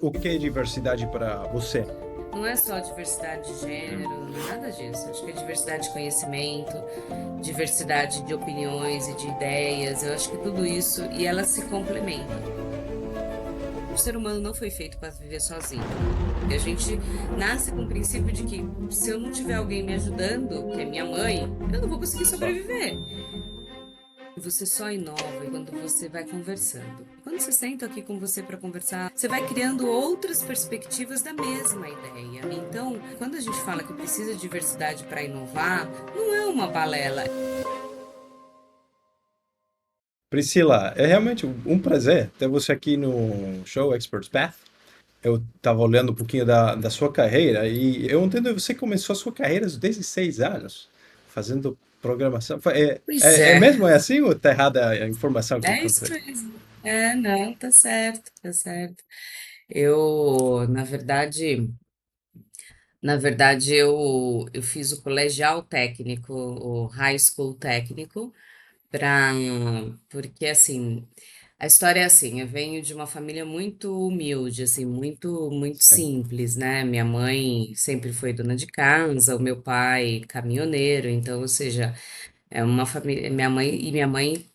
o que é diversidade para você? Não é só diversidade de gênero, não é nada disso. Acho que é diversidade de conhecimento, diversidade de opiniões e de ideias. Eu acho que tudo isso, e elas se complementam. O ser humano não foi feito para viver sozinho. E a gente nasce com o princípio de que se eu não tiver alguém me ajudando, que é minha mãe, eu não vou conseguir Só. sobreviver. E você só inova quando você vai conversando. Quando você senta aqui com você para conversar, você vai criando outras perspectivas da mesma ideia. Então, quando a gente fala que precisa de diversidade para inovar, não é uma balela. Priscila, é realmente um prazer ter você aqui no show Experts Path. Eu estava olhando um pouquinho da sua carreira e eu entendo que você começou a sua carreira desde 6 anos, fazendo programação. Pois É é, mesmo? É assim ou está errada a informação que eu é isso encontrei? mesmo. É, não, tá certo, tá certo. Eu, na verdade, eu fiz o colegial técnico, o high school técnico, pra, porque assim, a história é assim, eu venho de uma família muito humilde, assim, muito Sim. simples, né? Minha mãe sempre foi dona de casa, o meu pai caminhoneiro, então, ou seja, é uma família, minha mãe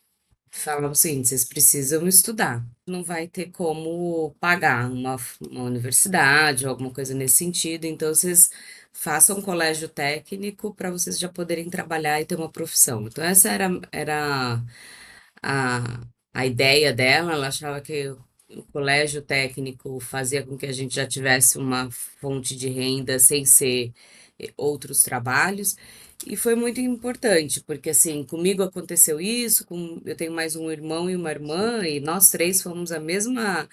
falavam assim, vocês precisam estudar. Não vai ter como pagar uma universidade ou alguma coisa nesse sentido, então vocês façam um colégio técnico para vocês já poderem trabalhar e ter uma profissão. Então essa era a, a ideia dela, ela achava que o colégio técnico fazia com que a gente já tivesse uma fonte de renda sem ser outros trabalhos. E foi muito importante, porque assim, comigo aconteceu isso, eu tenho mais um irmão e uma Sim. irmã, e nós três fomos a mesma.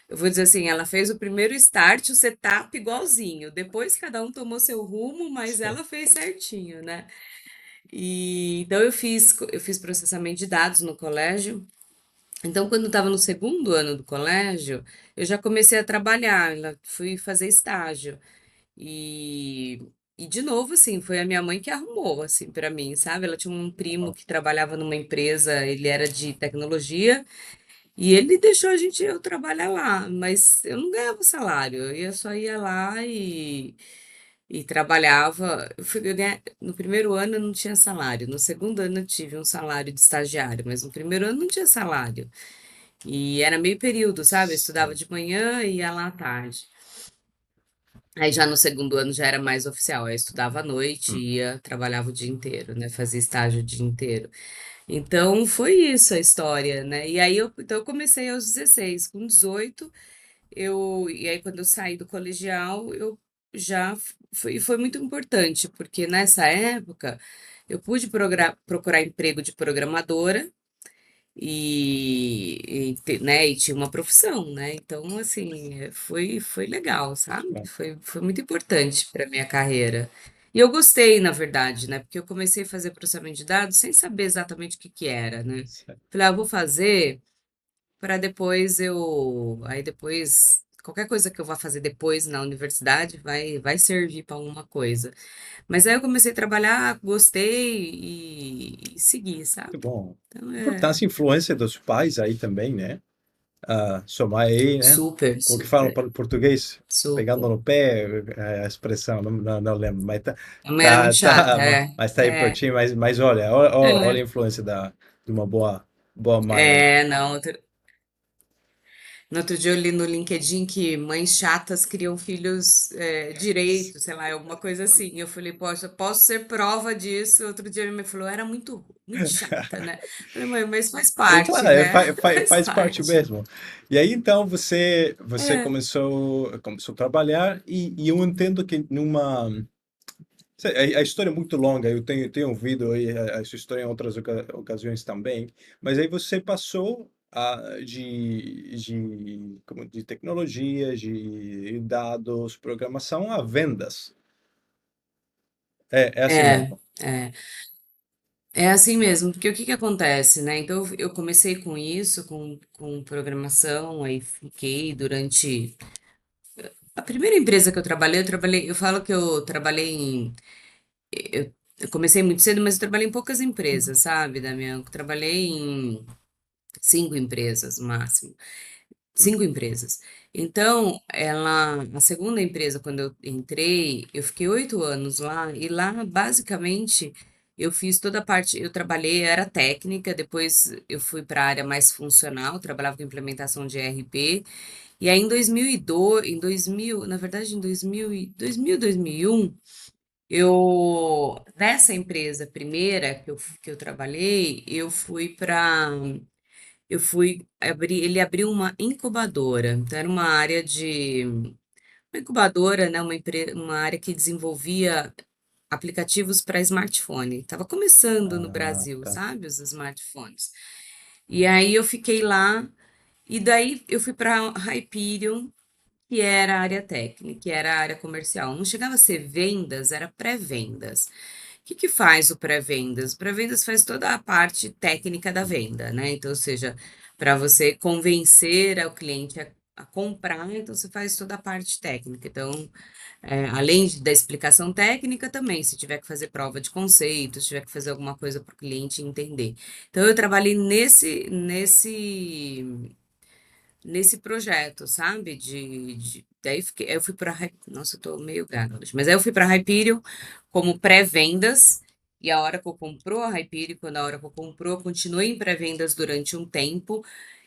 Eu vou dizer assim, ela fez o primeiro start, o setup igualzinho. Depois cada um tomou seu rumo, mas Sim. ela fez certinho, né? E então eu fiz processamento de dados no colégio. Então, quando eu estava no segundo ano do colégio, eu já comecei a trabalhar, fui fazer estágio. E, e de novo, assim, foi a minha mãe que arrumou, assim, para mim, sabe? Ela tinha um primo Ó, que trabalhava numa empresa, ele era de tecnologia, e ele deixou eu trabalhar lá, mas eu não ganhava salário, só ia lá e trabalhava. No primeiro ano eu não tinha salário, no segundo ano eu tive um salário de estagiário, mas no primeiro ano não tinha salário. E era meio período, sabe? Eu estudava sim. de manhã e ia lá à tarde. Aí já no segundo ano já era mais oficial. Aí eu estudava à noite, Hum. ia, trabalhava o dia inteiro, né? Fazia estágio o dia inteiro. Então foi isso a história, né? Então eu comecei aos 16, com 18, e aí quando eu saí do colegial, eu foi muito importante, porque nessa época eu pude procurar emprego de programadora né, e tinha uma profissão, né? Então, assim, foi legal, sabe? Bom, Foi muito importante para minha carreira. E eu gostei, na verdade, né? Porque eu comecei a fazer processamento de dados sem saber exatamente o que que era, né? certo. Falei, eu vou fazer para depois aí depois qualquer coisa que eu vá fazer depois na universidade vai servir para alguma coisa. Mas aí eu comecei a trabalhar, gostei e segui, Muito sabe? bom. Então é Importância e influência dos pais aí também, né? Sua mãe aí, né? super, Como que falam super. para o português? Pegando Super. no pé, a expressão, não lembro, mas A mulher era muito chata, mas tá aí pertinho, mas olha, olha a influência de uma boa mãe aí. não. No outro dia eu li no LinkedIn que mães chatas criam filhos direito, sei lá, alguma coisa assim. Eu falei, poxa, posso ser prova disso? Outro dia minha mãe falou, era muito chata, né? Eu falei, mãe, mas faz E parte, claro, né? Faz faz parte parte. mesmo. E aí então você É, começou a trabalhar e eu entendo que numa a história é muito longa, eu tenho ouvido aí a sua história em outras ocasiões também, mas aí você passou de tecnologia, de dados, programação a vendas. É assim é, mesmo. é. É assim mesmo, porque o que que acontece, né? Então eu comecei com isso, com programação, aí fiquei durante. A primeira empresa que eu falo que eu trabalhei eu comecei muito cedo, mas eu trabalhei em poucas empresas, sabe, Damião? Eu trabalhei em 5 empresas no máximo. Hum. 5 empresas. Então, a segunda empresa, quando eu entrei, eu fiquei 8 anos lá, e lá, basicamente, eu fiz toda a parte, eu trabalhei, era técnica, depois eu fui para a área mais funcional, trabalhava com implementação de ERP, e aí em 2002, em 2000, na verdade, em 2001, nessa empresa primeira que eu trabalhei, ele abriu uma incubadora. Então era uma incubadora, né, uma área que desenvolvia aplicativos para smartphone. Estava começando no Ah, Brasil, tá. sabe, os smartphones. E aí eu fiquei lá, e daí eu fui para Hyperion, que era a área técnica, que era a área comercial. Não chegava a ser vendas, era pré-vendas. O que faz o pré-vendas? O pré-vendas faz toda a parte técnica da venda, né? Então, ou seja, para você convencer o cliente a comprar, então você faz toda a parte técnica. Então, além da explicação técnica, também, se tiver que fazer prova de conceito, se tiver que fazer alguma coisa para o cliente entender. Então, eu trabalhei nesse projeto, sabe? Daí eu fui para. Nossa, eu tô meio gaga hoje. Mas aí eu fui para Hyperion como pré-vendas. E a Oracle comprou a Hyperion. Quando a Oracle comprou, eu continuei em pré-vendas durante um tempo.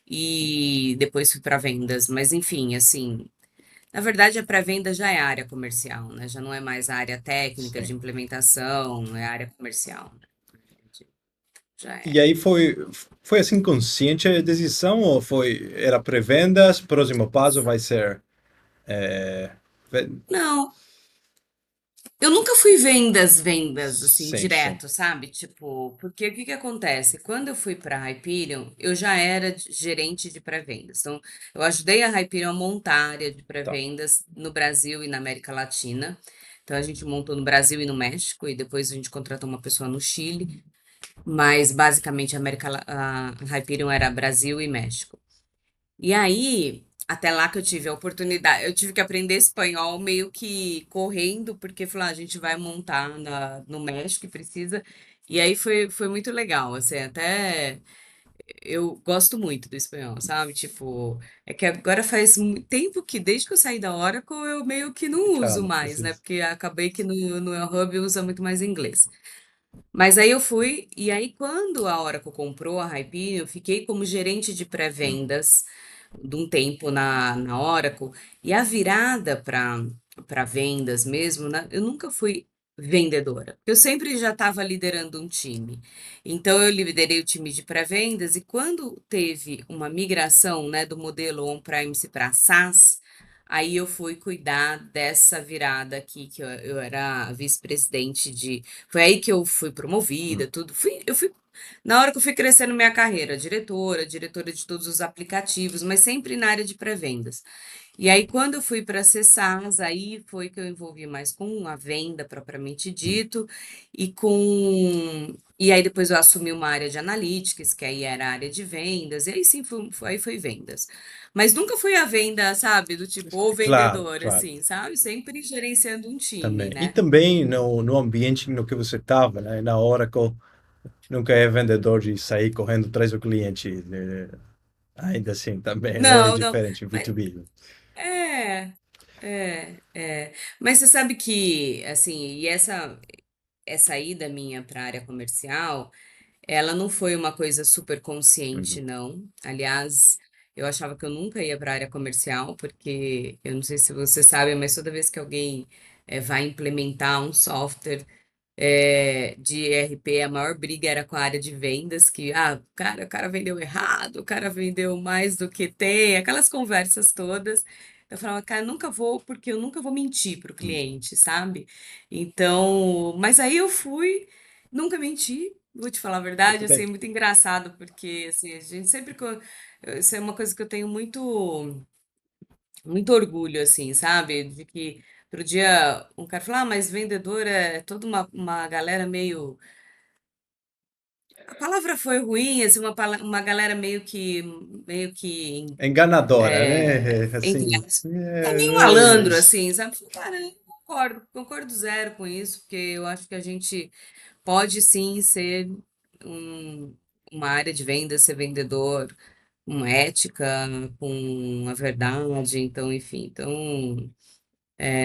E depois fui para vendas. Mas enfim, assim. Na verdade, a pré-venda já é a área comercial, né? Já não é mais a área técnica de Sim. implementação, é a área comercial, né? Já E é. aí foi assim consciente a decisão ou era pré-vendas, próximo passo vai ser é, ve- Não, eu nunca fui vendas, assim, sim, sim. direto, sabe? Tipo, porque o que que acontece? Quando eu fui para a Hyperion, eu já era gerente de pré-vendas. Então, eu ajudei a Hyperion a montar a área de Tá. pré-vendas no Brasil e na América Latina. Então, a gente montou no Brasil e no México, e depois a gente contratou uma pessoa no Chile. Mas, basicamente, a Hyperion era Brasil e México. E aí, até lá que eu tive a oportunidade, eu tive que aprender espanhol meio que correndo, porque falou, a gente vai montar no México e precisa. E aí foi muito legal, assim, até eu gosto muito do espanhol, sabe? Tipo, é que agora faz tempo que, desde que eu saí da Oracle, eu meio que não uso Calma, mais, né? Porque acabei que no Hub usa muito mais inglês. Mas aí eu fui, e aí quando a Oracle comprou a Hyperion, eu fiquei como gerente de hum, pré-vendas de um tempo na Oracle, e a virada para vendas mesmo, né, eu nunca fui vendedora, eu sempre já estava liderando um time. Então eu liderei o time de pré-vendas, e quando teve uma migração, né, do modelo on-premise para SaaS, aí eu fui cuidar dessa virada aqui, que eu era vice-presidente de. Foi aí que eu fui promovida, hum. tudo. Na hora que eu fui crescendo minha carreira, diretora de todos os aplicativos, mas sempre na área de pré-vendas. E aí, quando eu fui para acessar, aí foi que eu envolvi mais com a venda propriamente dito, e aí depois eu assumi uma área de analytics, que aí era a área de vendas, e aí sim aí foi vendas. Mas nunca fui a venda, sabe, do tipo, ou Claro, vendedor, claro. assim, sabe? Sempre gerenciando um time, Também. E né? também no ambiente no que você estava, né? Na Oracle, nunca é vendedor de sair correndo atrás do cliente. Ainda assim, também, né? É Não, não. diferente, Mas B2B. é, Mas você sabe que, assim, essa ida minha para a área comercial, ela não foi uma coisa super consciente, Uhum. não. Aliás, eu achava que eu nunca ia para a área comercial, porque eu não sei se você sabe, mas toda vez que alguém vai implementar um software de ERP, a maior briga era com a área de vendas, que, o cara vendeu errado, o cara vendeu mais do que tem, aquelas conversas todas. Eu falava, cara, nunca vou, porque eu nunca vou mentir para o Hum. cliente, sabe? Então, mas aí eu fui, nunca menti, vou te falar a verdade, Muito assim, bem. é muito engraçado, porque, assim, a gente sempre, isso é uma coisa que eu tenho muito orgulho, assim, sabe? De que outro dia um cara falou, mas vendedor é toda uma galera meio. A palavra foi ruim, assim, uma galera meio que Enganadora, né? entre Assim, aspas, é meio malandro, assim, sabe? Cara, eu concordo zero com isso, porque eu acho que a gente pode sim ser um- uma área de venda, ser vendedor, com ética, com a verdade, então, enfim, então,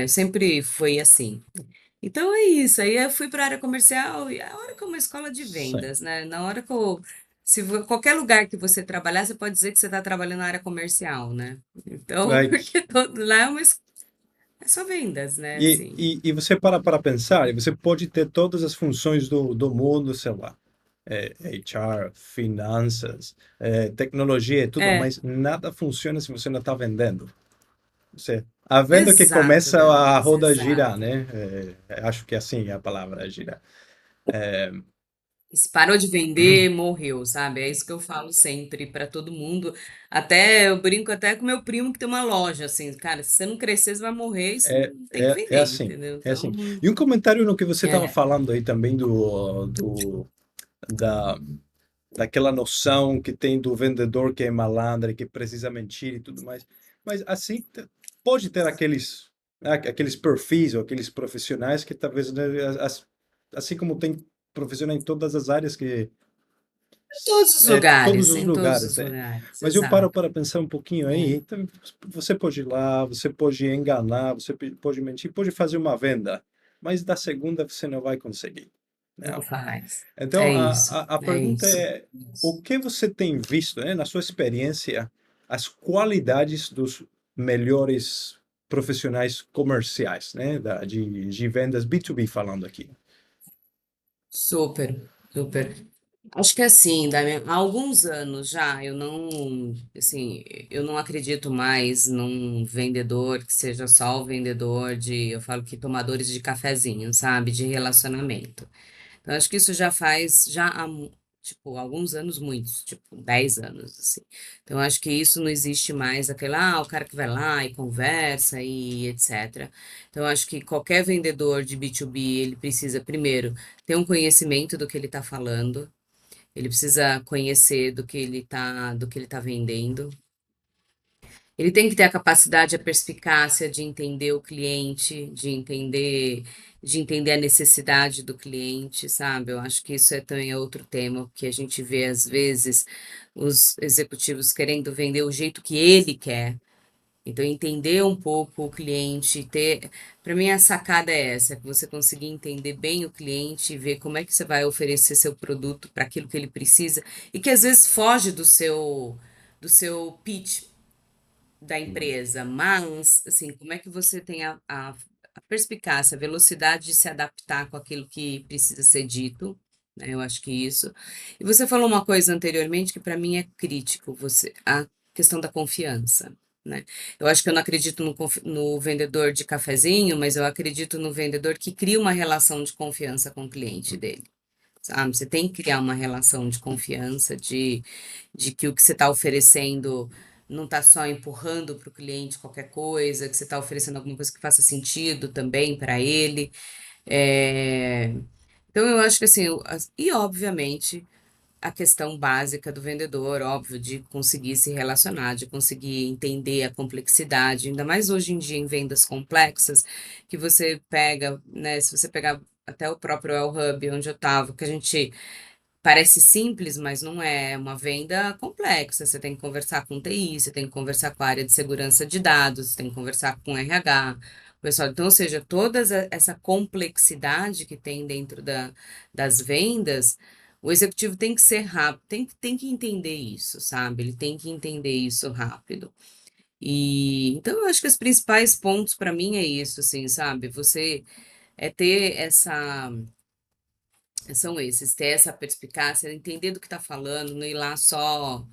sempre foi assim. Então é isso, aí eu fui para a área comercial e a hora que é uma escola de Sim. vendas, né? Na hora que eu, qualquer lugar que você trabalhar, você pode dizer que você está trabalhando na área comercial, né? Então, Aí, porque todo lá é só vendas, né? E, Assim. e, e você para pensar, e você pode ter todas as funções do mundo, sei lá, HR, finanças, tecnologia e tudo, É, mas nada funciona se você não está vendendo. A venda que exato, começa a Denis, roda girar, exato. né? Acho que assim é a palavra, girar. E se parou de vender, morreu, sabe? É isso que eu falo sempre para todo mundo. Até eu brinco até com meu primo que tem uma loja, assim, cara, se você não crescer, você vai morrer e você não tem que É vender, assim, entendeu? é assim. Então, E um comentário no que você estava é, falando aí também da, daquela noção que tem do vendedor que é malandro, e que precisa mentir e tudo mais. Mas assim, pode ter aqueles, né, aqueles perfis ou aqueles profissionais que talvez, né, assim como tem profissionais em todas as áreas que todos os todos lugares, os em todos lugares, os né? lugares, Mas eu paro exato. para pensar um pouquinho aí, É, então você pode ir lá, você pode enganar, você pode mentir, pode fazer uma venda, mas da segunda você não vai conseguir, né? não faz. Então, É isso, a é pergunta isso. é, o que você tem visto, né, na sua experiência, as qualidades dos melhores profissionais comerciais, né, de vendas B2B falando aqui? Super, super. Acho que assim, Damian, há alguns anos já eu não, assim, eu não acredito mais num vendedor que seja só o vendedor de, eu falo que tomadores de cafezinho, sabe, de relacionamento. Então, acho que isso já faz, já há, tipo, alguns anos, muitos, tipo, 10 anos, assim. Então, acho que isso não existe mais, aquele, o cara que vai lá e conversa e etc. Então, acho que qualquer vendedor de B2B, ele precisa, primeiro, ter um conhecimento do que ele está falando, ele precisa conhecer do que ele tá vendendo. Ele tem que ter a capacidade, a perspicácia de entender o cliente, de entender a necessidade do cliente, sabe? Eu acho que isso é também é outro tema que a gente vê às vezes os executivos querendo vender o jeito que ele quer. Então, entender um pouco o cliente, ter. Para mim, a sacada é essa, que você conseguir entender bem o cliente e ver como é que você vai oferecer seu produto para aquilo que ele precisa e que às vezes foge do seu pitch da Uhum. empresa, mas, assim, como é que você tem a perspicácia, a velocidade de se adaptar com aquilo que precisa ser dito, né? Eu acho que isso. E você falou uma coisa anteriormente que para mim é crítico, a questão da confiança, né? Eu acho que eu não acredito no vendedor de cafezinho, mas eu acredito no vendedor que cria uma relação de confiança com o cliente dele. Sabe? Você tem que criar uma relação de confiança, de que o que você está oferecendo não está só empurrando para o cliente qualquer coisa, que você está oferecendo alguma coisa que faça sentido também para ele. É, Então, eu acho que assim, e obviamente a questão básica do vendedor, óbvio, de conseguir se relacionar, de conseguir entender a complexidade, ainda mais hoje em dia em vendas complexas, que você pega, né, se você pegar até o próprio El Hub, onde eu estava, que a gente parece simples, mas não é. É uma venda complexa. Você tem que conversar com TI, você tem que conversar com a área de segurança de dados, você tem que conversar com RH, o pessoal. Então, ou seja, toda essa complexidade que tem dentro das vendas, o executivo tem que ser rápido, tem que entender isso, sabe? Ele tem que entender isso rápido. E então eu acho que os principais pontos para mim é isso, assim, sabe? Você ter são esses, ter essa perspicácia, entender do que está falando, não ir lá só,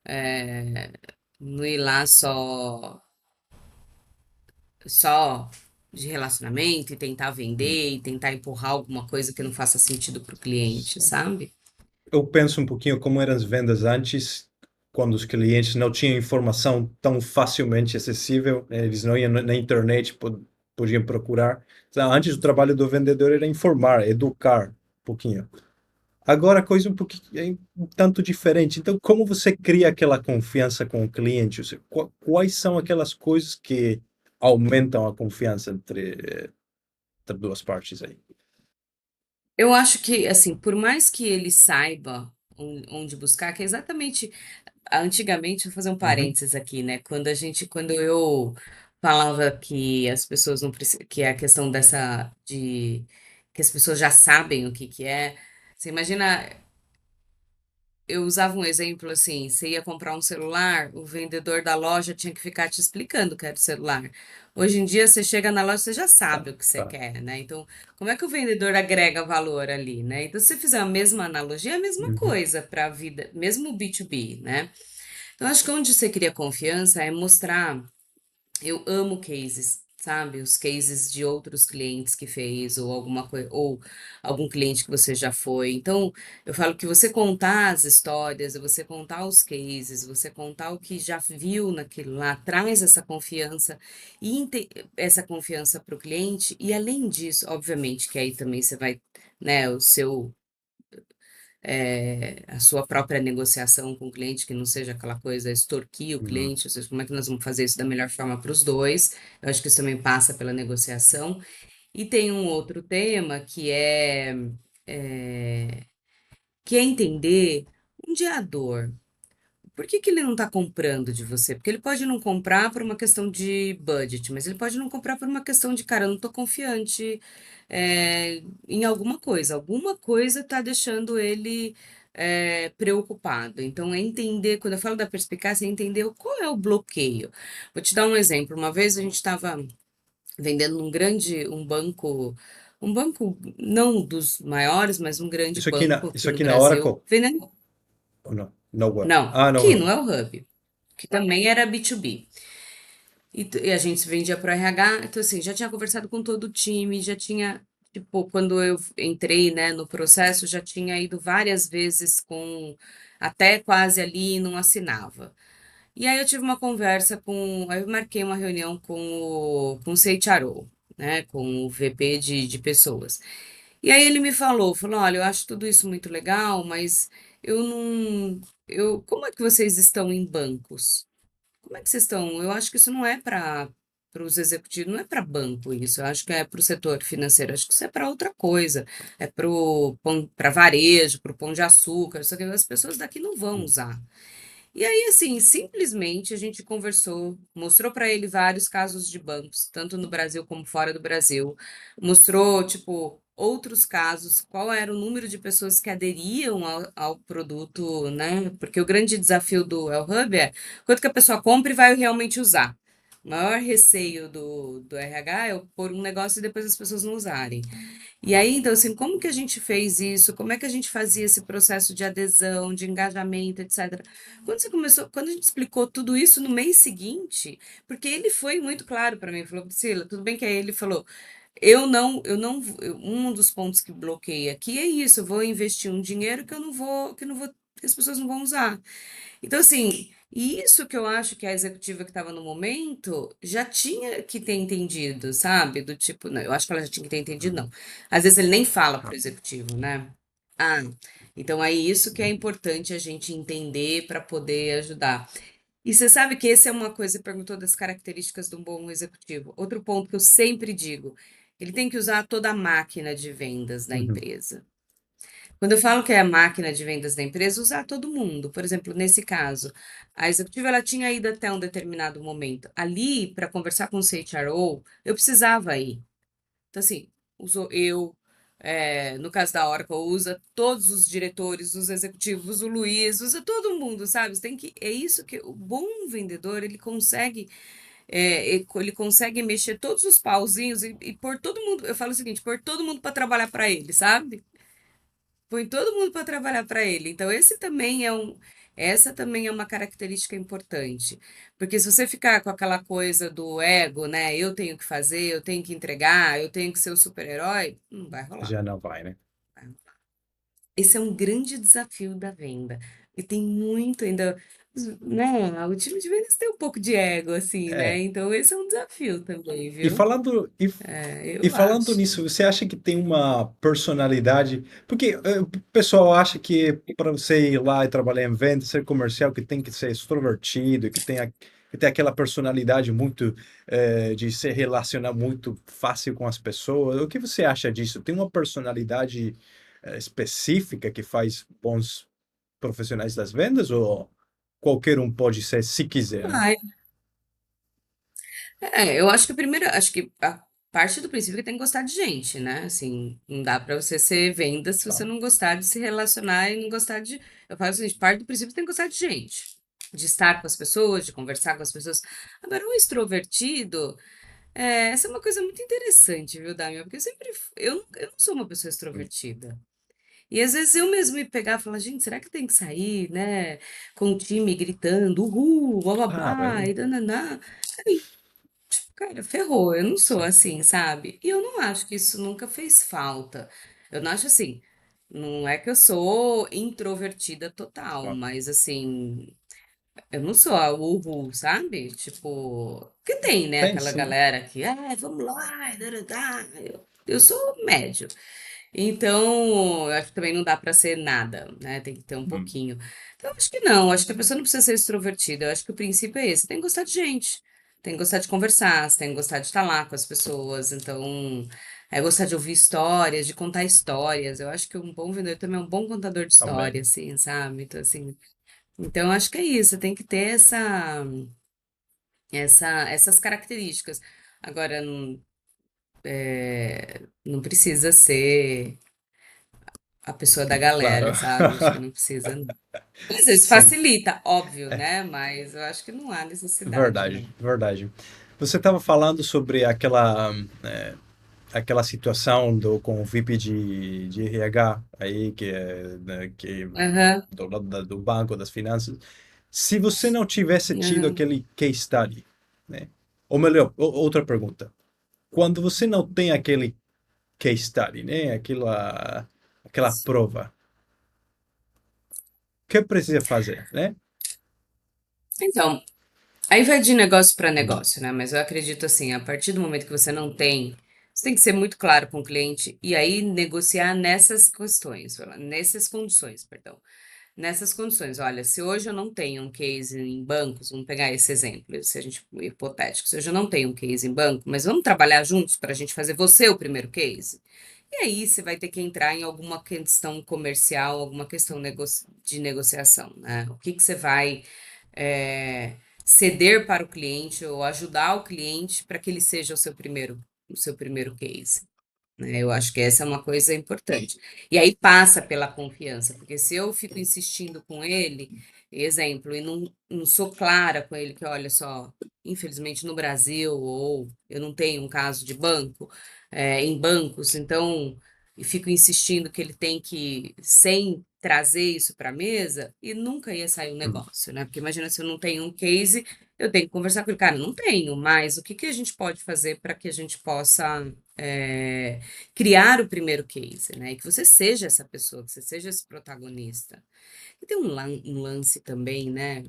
é, não ir lá só de relacionamento e tentar Hum. vender e tentar empurrar alguma coisa que não faça sentido para o cliente, Sim. sabe? Eu penso um pouquinho como eram as vendas antes, quando os clientes não tinham informação tão facilmente acessível, né, eles não iam na internet, podiam procurar. Então, antes o trabalho do vendedor era informar, educar um pouquinho. Agora a coisa é um tanto diferente. Então, como você cria aquela confiança com o cliente? Quais são aquelas coisas que aumentam a confiança entre duas partes aí? Eu acho que, assim, por mais que ele saiba onde buscar, que é exatamente. antigamente, vou fazer um Uhum, parênteses aqui, né? Quando eu falava que as pessoas não precisam, que é a questão dessa de que as pessoas já sabem o que que é. Você imagina, eu usava um exemplo assim, você ia comprar um celular, o vendedor da loja tinha que ficar te explicando o que era o celular. Hoje em dia, você chega na loja, você já sabe tá, o que você tá. quer, né? Então, como é que o vendedor agrega valor ali, né? Então, se você fizer a mesma analogia, é a mesma Uhum, coisa para a vida, mesmo o B2B, né? Então, acho que onde você cria confiança é mostrar. Eu amo cases, sabe? Os cases de outros clientes que fez, ou alguma coisa, ou algum cliente que você já foi. Então, eu falo que você contar as histórias, você contar os cases, você contar o que já viu naquilo lá, traz essa confiança e essa confiança para o cliente. E além disso, obviamente, que aí também você vai, né, o seu a sua própria negociação com o cliente, que não seja aquela coisa extorquir o uhum. cliente, ou seja, como é que nós vamos fazer isso da melhor forma para os dois. Eu acho que isso também passa pela negociação. E tem um outro tema é, que é entender onde é a dor. Por que que ele não está comprando de você? Porque ele pode não comprar por uma questão de budget, mas ele pode não comprar por uma questão de, cara, eu não estou confiante em alguma coisa. Alguma coisa está deixando ele preocupado. Então, é entender, quando eu falo da perspicácia, é entender qual é o bloqueio. Vou te dar um exemplo. Uma vez a gente estava vendendo um banco não dos maiores, mas um grande banco Isso aqui no aqui na Brasil, Oracle? vendendo. Ou não? No what? Não, Ah, no aqui não Hub. é o Hub, que também era B2B. E a gente vendia para o RH, então assim, já tinha conversado com todo o time, já tinha, tipo, quando eu entrei, né, no processo, já tinha ido várias vezes com, até quase ali e não assinava. E aí eu tive uma conversa aí eu marquei uma reunião com o CHRO, né, com o VP de pessoas. E aí ele me falou, olha, eu acho tudo isso muito legal, mas eu não, como é que vocês estão em bancos? Como é que vocês estão? Eu acho que isso não é para os executivos, não é para banco isso. Eu acho que é para o setor financeiro. Acho que isso é para outra coisa. É para varejo, para o pão de açúcar. Isso aqui as pessoas daqui não vão usar. E aí, assim, simplesmente a gente conversou, mostrou para ele vários casos de bancos, tanto no Brasil como fora do Brasil, mostrou, tipo, outros casos, qual era o número de pessoas que aderiam ao produto, né? Porque o grande desafio do El Hub é quanto que a pessoa compra e vai realmente usar. O maior receio do RH é eu pôr um negócio e depois as pessoas não usarem. E aí, então, assim, como que a gente fez isso? Como é que a gente fazia esse processo de adesão, de engajamento, etc. Quando a gente explicou tudo isso no mês seguinte, porque ele foi muito claro para mim, falou, Priscila, tudo bem que aí ele falou, um dos pontos que bloqueia aqui é isso, eu vou investir um dinheiro que as pessoas não vão usar. Então, assim, e isso que eu acho que a executiva que estava no momento já tinha que ter entendido, sabe? Do tipo, não, eu acho que ela já tinha que ter entendido, Uhum. não. Às vezes ele nem fala pro executivo, né? Ah, então é isso que é importante a gente entender para poder ajudar. E você sabe que essa é uma coisa, você perguntou das características de um bom executivo. Outro ponto que eu sempre digo, ele tem que usar toda a máquina de vendas da Uhum. empresa. Quando eu falo que é a máquina de vendas da empresa, usar todo mundo. Por exemplo, nesse caso, a executiva ela tinha ido até um determinado momento. Ali, para conversar com o CHRO, eu precisava ir. Então, assim, usou eu, no caso da Oracle, usa todos os diretores, os executivos, o Luiz, usa todo mundo, sabe? Você tem que, é isso que o bom vendedor, ele consegue mexer todos os pauzinhos e pôr todo mundo, eu falo o seguinte, pôr todo mundo para trabalhar para ele, sabe? Põe todo mundo para trabalhar para ele. Então, essa também é uma característica importante. Porque se você ficar com aquela coisa do ego, né? Eu tenho que fazer, eu tenho que entregar, eu tenho que ser o super-herói, não vai rolar. Já não vai, né? Esse é um grande desafio da venda. E tem muito ainda, né? O time de vendas tem um pouco de ego, assim, né? É. Então, esse é um desafio também, E viu? falando, e, e Eu falando acho. nisso, você acha que tem uma personalidade? Porque o pessoal acha que para você ir lá e trabalhar em venda, ser comercial, que tem que ser extrovertido, que tem aquela personalidade muito de se relacionar muito fácil com as pessoas. O que você acha disso? Tem uma personalidade específica que faz bons profissionais das vendas ou? qualquer um pode ser se quiser, né? Ah, eu acho que acho que a parte do princípio é que tem que gostar de gente, né? Assim, não dá pra você ser venda se você Claro. não gostar de se relacionar e não gostar de. Eu falo assim, parte do princípio é que tem que gostar de gente, de estar com as pessoas, de conversar com as pessoas. Agora, o extrovertido, essa é uma coisa muito interessante, viu, Dami? Porque eu não sou uma pessoa Hum. extrovertida. E às vezes eu mesmo me pegar e falar, gente, será que tem que sair, né? Com o time gritando, uhul, Ah, bababá, bem, e dananá. Cara, ferrou, eu não sou sim, assim, sabe? E eu não acho que isso nunca fez falta. Eu não acho assim, não é que eu sou introvertida total, claro. mas assim, eu não sou a uhul, sabe? Tipo, que tem, né? Tem Aquela sim. galera que, vamos lá, e darará. Eu sou médio. Então, eu acho que também não dá para ser nada, né? Tem que ter um Hum. pouquinho. Então, eu acho que não, acho que a pessoa não precisa ser extrovertida. Eu acho que o princípio é esse, tem que gostar de gente, tem que gostar de conversar, você tem que gostar de estar lá com as pessoas. Então, é gostar de ouvir histórias, de contar histórias. Eu acho que um bom vendedor também é um bom contador de Também. histórias, assim, sabe? Então, assim, então eu acho que é isso, tem que ter essas características. Agora, não precisa ser a pessoa da Claro. galera, sabe? Acho que não precisa, não. Às vezes Sim. facilita, óbvio, É, né? Mas eu acho que não há necessidade, verdade, não. verdade. Você estava falando sobre aquela situação com o VIP de RH aí, que é, né, Aham, do lado do banco, das finanças. Se você não tivesse tido aham. aquele case study, né? Ou melhor, outra pergunta. Quando você não tem aquele case study, né? Aquela prova, o que precisa fazer, né? Então, aí vai de negócio para Uhum. negócio, né? Mas eu acredito assim, a partir do momento que você não tem, você tem que ser muito claro com o cliente e aí negociar nessas questões, nessas condições, perdão. Nessas condições, olha, se hoje eu não tenho um case em bancos, vamos pegar esse exemplo, se a gente hipotético, se hoje eu não tenho um case em banco, mas vamos trabalhar juntos para a gente fazer você o primeiro case. E aí você vai ter que entrar em alguma questão comercial, alguma questão de negociação, né? O que que você vai ceder para o cliente ou ajudar o cliente para que ele seja o seu primeiro case, né? Eu acho que essa é uma coisa importante. E aí passa pela confiança, porque se eu fico insistindo com ele, exemplo, e não sou clara com ele que, olha só, infelizmente no Brasil, ou eu não tenho um caso de banco, em bancos, então, e fico insistindo que ele tem que, sem trazer isso para a mesa, e nunca ia sair um Uhum. negócio, né? Porque imagina se eu não tenho um case, eu tenho que conversar com ele, cara, não tenho, mas o que que a gente pode fazer para que a gente possa. Criar o primeiro case, né? E que você seja essa pessoa, que você seja esse protagonista. E tem um lance também, né?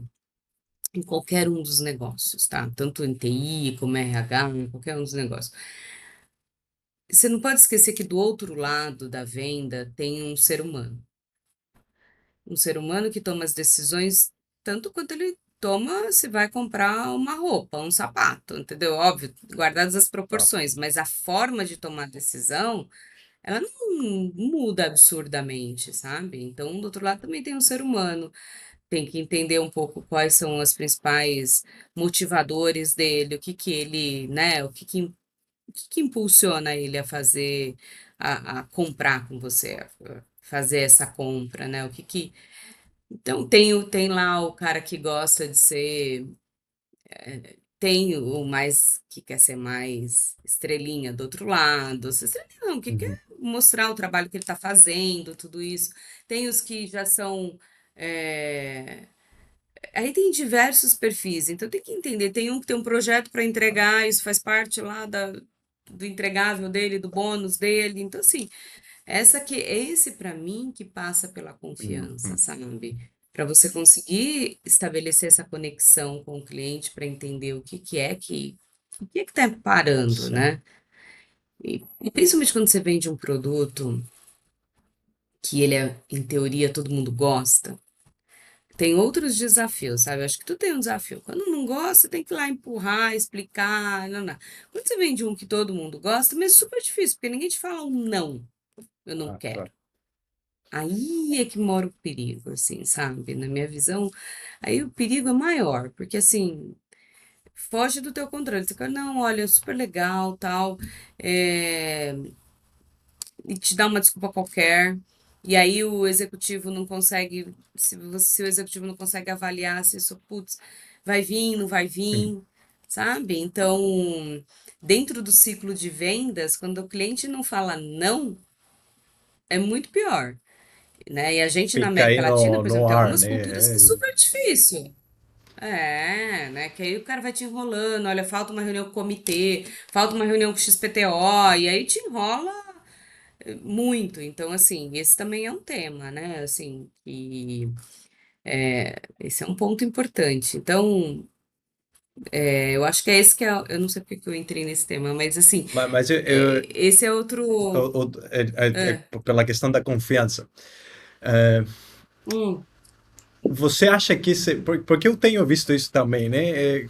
Em qualquer um dos negócios, tá? Tanto em TI como RH, em qualquer um dos negócios. Você não pode esquecer que do outro lado da venda tem um ser humano. Um ser humano que toma as decisões tanto quanto ele toma se vai comprar uma roupa, um sapato, entendeu? Óbvio, guardadas as Tá. proporções, mas a forma de tomar decisão ela não muda absurdamente, sabe? Então, do outro lado também tem um ser humano, tem que entender um pouco quais são os principais motivadores dele, o que que ele, né, o que que impulsiona ele a fazer, a comprar com você, a fazer essa compra, né? Então tem lá o cara que gosta de ser tem o mais que quer ser mais estrelinha do outro lado, estrelinha não, que quer Uhum. mostrar o trabalho que ele está fazendo, tudo isso. Tem os que já são. eh, Aí tem diversos perfis, então tem que entender. Tem um que tem um projeto para entregar, isso faz parte lá do entregável dele, do bônus dele. Então, assim, esse para mim que passa pela confiança, Uhum. sabe? Para você conseguir estabelecer essa conexão com o cliente para entender o que é que tá parando, Sim. né? E principalmente quando você vende um produto que ele é, em teoria, todo mundo gosta, tem outros desafios, sabe? Eu acho que tu tem um desafio. Quando não gosta, tem que ir lá empurrar, explicar, não, não. Quando você vende um que todo mundo gosta, mas é super difícil, porque ninguém te fala um não, eu não Ah, quero. claro. Aí é que mora o perigo, assim, sabe? Na minha visão, aí o perigo é maior, porque assim, foge do teu controle. Você fala, não, olha, super legal, tal, é, e te dá uma desculpa qualquer. E aí o executivo não consegue, se o executivo não consegue avaliar se isso, putz, vai vir, não vai Uhum. vir, sabe? Então, dentro do ciclo de vendas, quando o cliente não fala não, é muito pior, né? E a gente na Fica aí América Latina, por no exemplo, tem ar, algumas né? culturas que é super difícil. É, né? Que aí o cara vai te enrolando, olha, falta uma reunião com o comitê, falta uma reunião com o XPTO, e aí te enrola muito. Então, assim, esse também é um tema, né? Assim, que esse é um ponto importante. Então, eu acho que é esse que é, eu não sei porque que eu entrei nesse tema, mas assim, Mas esse é outro. é É, pela questão da confiança. É, hum, você acha que porque eu tenho visto isso também, né?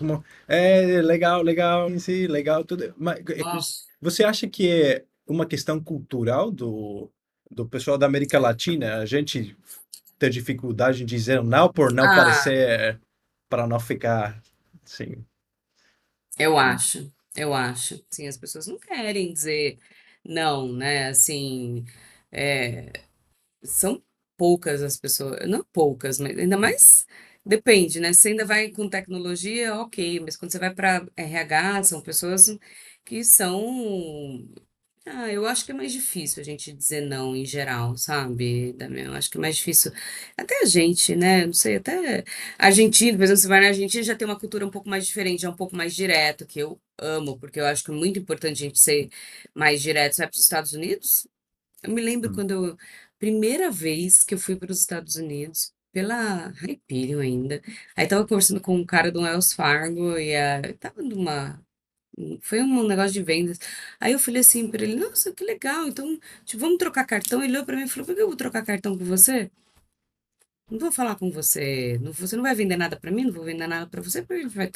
É legal, legal, sim, legal, tudo. Mas nossa. você acha que é uma questão cultural do pessoal da América Latina? A gente ter dificuldade em dizer não por não Ah, parecer, para não ficar assim. eu acho. Sim, as pessoas não querem dizer não, né? Assim, é, são poucas as pessoas, não poucas, mas ainda mais depende, né? Você ainda vai com tecnologia, ok, mas quando você vai para RH, são pessoas que são. Ah, eu acho que é mais difícil a gente dizer não em geral, sabe, Damião? Eu acho que é mais difícil. Até a gente, né? Não sei, até Argentina, por exemplo, você vai na Argentina já tem uma cultura um pouco mais diferente, é um pouco mais direto, que eu amo, porque eu acho que é muito importante a gente ser mais direto. Você vai para os Estados Unidos? Eu me lembro Hum. quando eu, primeira vez que eu fui para os Estados Unidos, pela Hyperion ainda, aí tava conversando com um cara do Wells Fargo e tava numa, foi um negócio de vendas. Aí eu falei assim para ele, nossa, que legal, então, tipo, vamos trocar cartão? Ele olhou para mim e falou, por que eu vou trocar cartão com você? Não vou falar com você, não, você não vai vender nada para mim, não vou vender nada para você, porque ele vai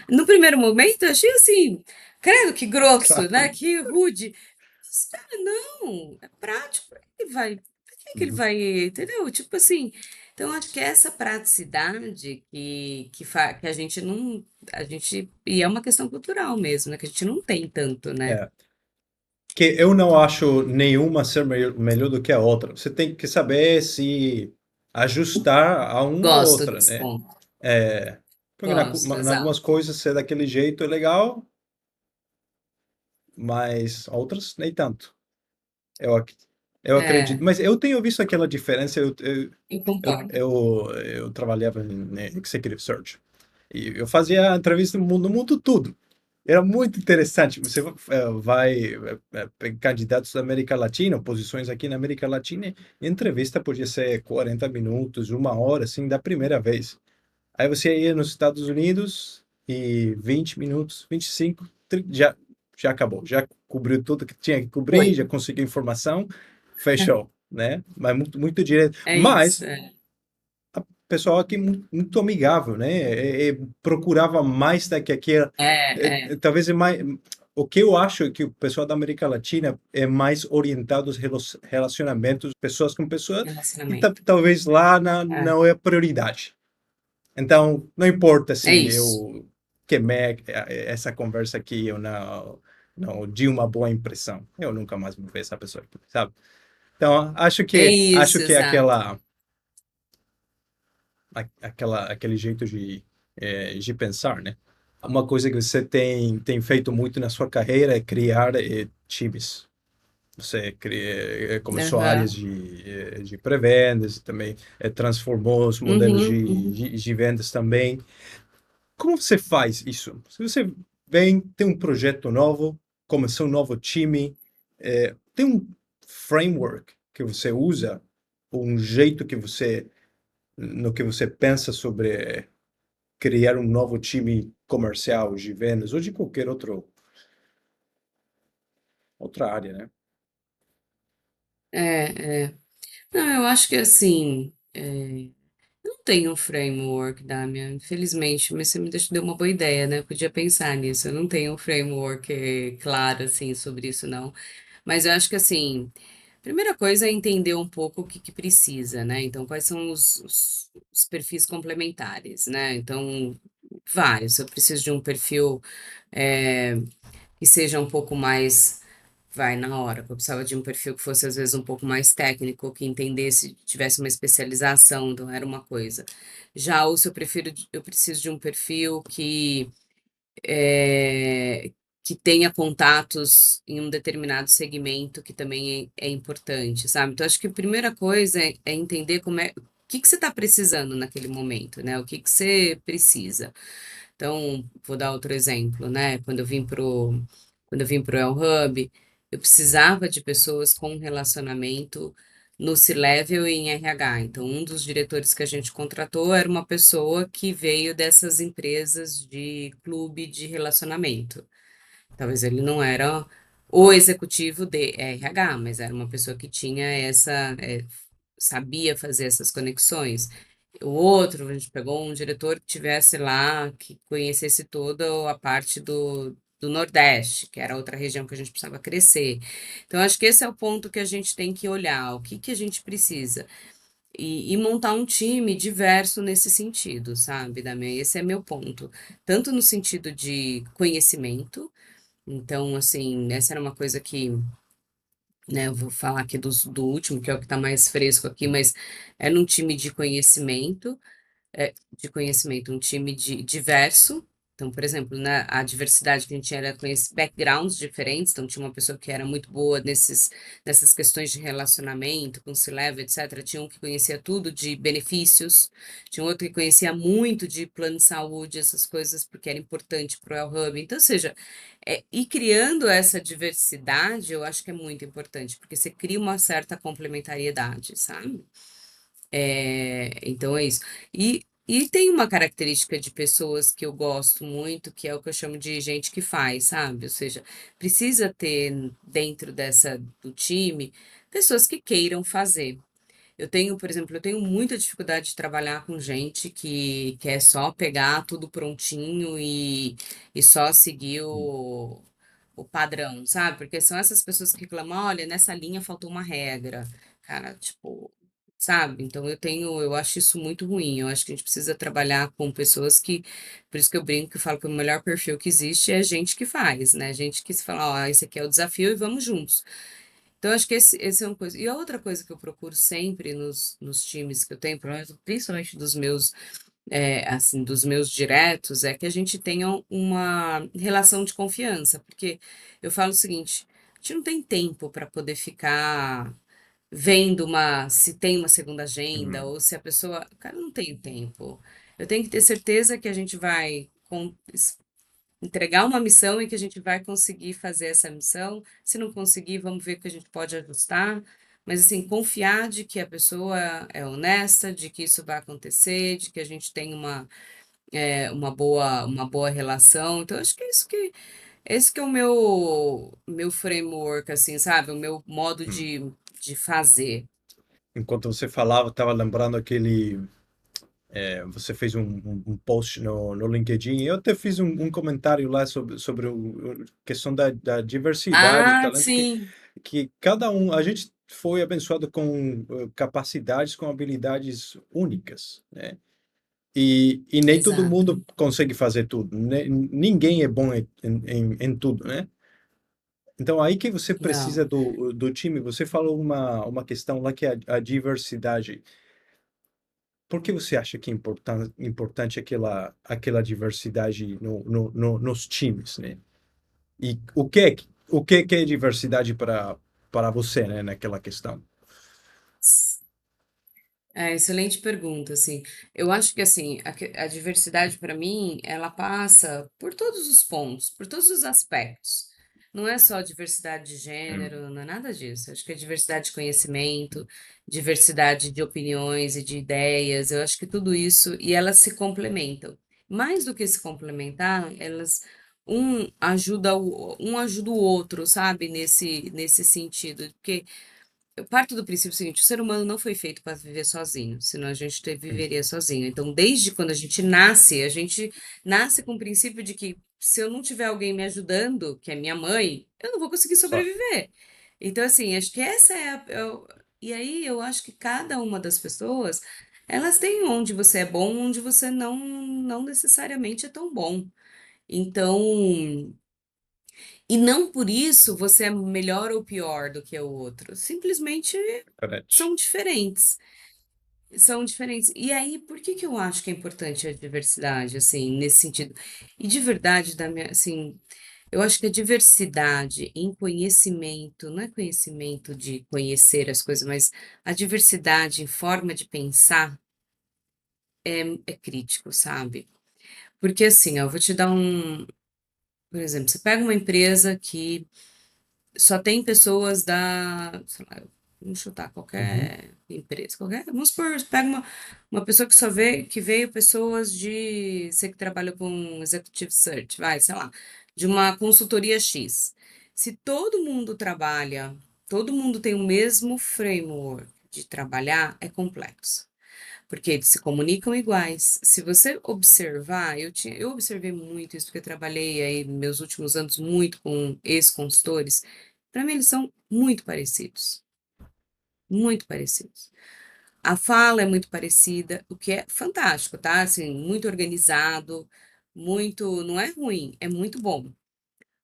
no primeiro momento eu achei assim, credo, que grosso, né? Claro. Que rude. Mas, cara, não, é prático. Por que ele Uhum. vai, entendeu? Tipo assim, então acho que é essa praticidade que a gente não, e é uma questão cultural mesmo, né? Que a gente não tem tanto, né? É. Que eu não acho nenhuma ser melhor do que a outra. Você tem que saber se ajustar a uma ou Gosto outra, desse né? ponto. É, porque Gosto, em algumas exato. coisas ser daquele jeito é legal, mas outras nem tanto. Eu, eu acredito. É, Mas eu tenho visto aquela diferença. eu concordo. Eu trabalhava em Executive Search. E eu fazia entrevista no mundo todo. Era muito interessante. Você vai candidatos da América Latina, posições aqui na América Latina, e entrevista podia ser 40 minutos, uma hora, assim, da primeira vez. Aí você ia nos Estados Unidos e 20 minutos, 25, 30, já acabou. Já cobriu tudo que tinha que Foi. cobrir, já conseguiu informação, fechou, né? Mas muito, muito direto. É isso. Mas pessoal aqui muito amigável, né? Procurava mais do que aquela. Talvez é mais. O que eu acho é que o pessoal da América Latina é mais orientado aos relacionamentos, pessoas com pessoas, e Relacionamento. talvez lá É, não é a prioridade. Então, não importa é se isso. eu queimei essa conversa aqui, eu não di uma boa impressão. Eu nunca mais vou ver essa pessoa aqui, sabe? Então, É acho isso, que é exato. aquele jeito de pensar, né? Uma coisa que você tem feito muito na sua carreira é criar times. Você começou áreas Aham. de pré-vendas, também transformou os modelos Uhum, uhum. de vendas também. Como você faz isso? Se você vem, tem um projeto novo, começou um novo time, tem um framework que você usa, ou um jeito que no que você pensa sobre criar um novo time comercial de vendas ou de qualquer outra área, né? É, é. Não, eu acho que assim, não tem um framework, Damian, infelizmente, mas você me deu uma boa ideia, né? Eu podia pensar nisso. Eu não tenho um framework claro, assim, sobre isso, não. Mas eu acho que, assim, Primeira coisa é entender um pouco o que que precisa, né? Então, quais são os perfis complementares, né? Então, vários. Eu preciso de um perfil eh, que seja um pouco mais, vai na hora. Eu precisava de um perfil que fosse às vezes um pouco mais técnico, que entendesse, tivesse uma especialização, então era uma coisa. Já ou se eu preciso de um perfil eh, que tenha contatos em um determinado segmento que também é importante, sabe? Então, acho que a primeira coisa é entender o que que você está precisando naquele momento, né? O que que você precisa. Então, vou dar outro exemplo, né? Quando eu vim pro El Hub, eu precisava de pessoas com relacionamento no C-Level e em RH. Então, um dos diretores que a gente contratou era uma pessoa que veio dessas empresas de clube de relacionamento. Talvez ele não era o executivo de RH, mas era uma pessoa que tinha sabia fazer essas conexões. O outro, a gente pegou um diretor que tivesse lá, que conhecesse toda a parte do Nordeste, que era outra região que a gente precisava crescer. Então, acho que esse é o ponto que a gente tem que olhar, o que que a gente precisa. E montar um time diverso nesse sentido, sabe, Damian? Esse é meu ponto. Tanto no sentido de conhecimento, então, assim, essa era uma coisa que, né, eu vou falar aqui do último, que é o que está mais fresco aqui, mas é num time de conhecimento, um time diverso. Então, por exemplo, né, a diversidade que a gente tinha era com esses backgrounds diferentes. Então, tinha uma pessoa que era muito boa nessas questões de relacionamento, com C-Level, etc. Tinha um que conhecia tudo de benefícios, tinha outro que conhecia muito de plano de saúde, essas coisas, porque era importante para o El Hub. Então, ou seja, e criando essa diversidade, eu acho que é muito importante, porque você cria uma certa complementariedade, sabe? Então é isso. E tem uma característica de pessoas que eu gosto muito, que é o que eu chamo de gente que faz, sabe? Ou seja, precisa ter dentro do time pessoas que queiram fazer. Eu tenho, por exemplo, eu tenho muita dificuldade de trabalhar com gente que quer só pegar tudo prontinho e só seguir o padrão, sabe? Porque são essas pessoas que reclamam, olha, nessa linha faltou uma regra. Cara, tipo, sabe? Então eu acho isso muito ruim. Eu acho que a gente precisa trabalhar com pessoas por isso que eu brinco que eu falo que o melhor perfil que existe é gente que faz, né? Gente que se fala, ó, esse aqui é o desafio e vamos juntos. Então, acho que esse é uma coisa. E a outra coisa que eu procuro sempre nos times que eu tenho, principalmente dos meus diretos, é que a gente tenha uma relação de confiança, porque eu falo o seguinte, a gente não tem tempo para poder ficar vendo se tem uma segunda agenda Uhum. ou se a pessoa, cara, não tem tempo. Eu tenho que ter certeza que a gente vai entregar uma missão e que a gente vai conseguir fazer essa missão. Se não conseguir, vamos ver o que a gente pode ajustar. Mas, assim, confiar de que a pessoa é honesta, de que isso vai acontecer, de que a gente tem uma boa relação. Então, acho que é isso esse que é o meu framework, assim, sabe? O meu modo Hum. de fazer. Enquanto você falava, estava lembrando você fez um post no LinkedIn. Eu até fiz um comentário lá sobre a questão da diversidade, o Ah, talento sim, que cada um, a gente foi abençoado com capacidades, com habilidades únicas, né? E nem todo exato. mundo consegue fazer tudo, né? Ninguém é bom em tudo, né? Então, aí que você precisa Não. do time. Você falou uma questão lá que é a diversidade. Por que você acha que é importante aquela diversidade nos times, né? E o que é diversidade para você, né, naquela questão? Excelente pergunta, assim. Eu acho que, assim, a diversidade, para mim, ela passa por todos os pontos, por todos os aspectos. Não é só diversidade de Hum. gênero, não é nada disso. Acho que é diversidade de conhecimento, diversidade de opiniões e de ideias. Eu acho que tudo isso, e elas se complementam. Mais do que se complementar, um ajuda o outro, sabe? Nesse sentido. Porque eu parto do princípio seguinte: o ser humano não foi feito para viver sozinho, senão a gente viveria sozinho. Então, desde quando a gente nasce com o princípio de que se eu não tiver alguém me ajudando, que é minha mãe, eu não vou conseguir Só. sobreviver. Então, assim, acho que essa é e aí eu acho que cada uma das pessoas, elas têm onde você é bom, onde você não necessariamente é tão bom. Então, e não por isso você é melhor ou pior do que o outro. Simplesmente Diferente. são diferentes. São diferentes. E aí, por que que eu acho que é importante a diversidade, assim, nesse sentido? E de verdade, assim, eu acho que a diversidade em conhecimento, não é conhecimento de conhecer as coisas, mas a diversidade em forma de pensar é crítico, sabe? Porque assim, ó, eu vou te dar por exemplo, você pega uma empresa que só tem pessoas sei lá, vamos chutar Uhum. qualquer empresa, vamos supor, você pega uma pessoa que só vê, que veio pessoas você que trabalha com executive search, vai, sei lá, de uma consultoria X. Se todo mundo trabalha, todo mundo tem o mesmo framework de trabalhar, é complexo. Porque eles se comunicam iguais. Se você observar, eu observei muito isso, porque eu trabalhei aí meus últimos anos muito com ex-consultores. Para mim, eles são muito parecidos. Muito parecidos. A fala é muito parecida, o que é fantástico, tá? Assim, muito organizado, muito. Não é ruim, é muito bom.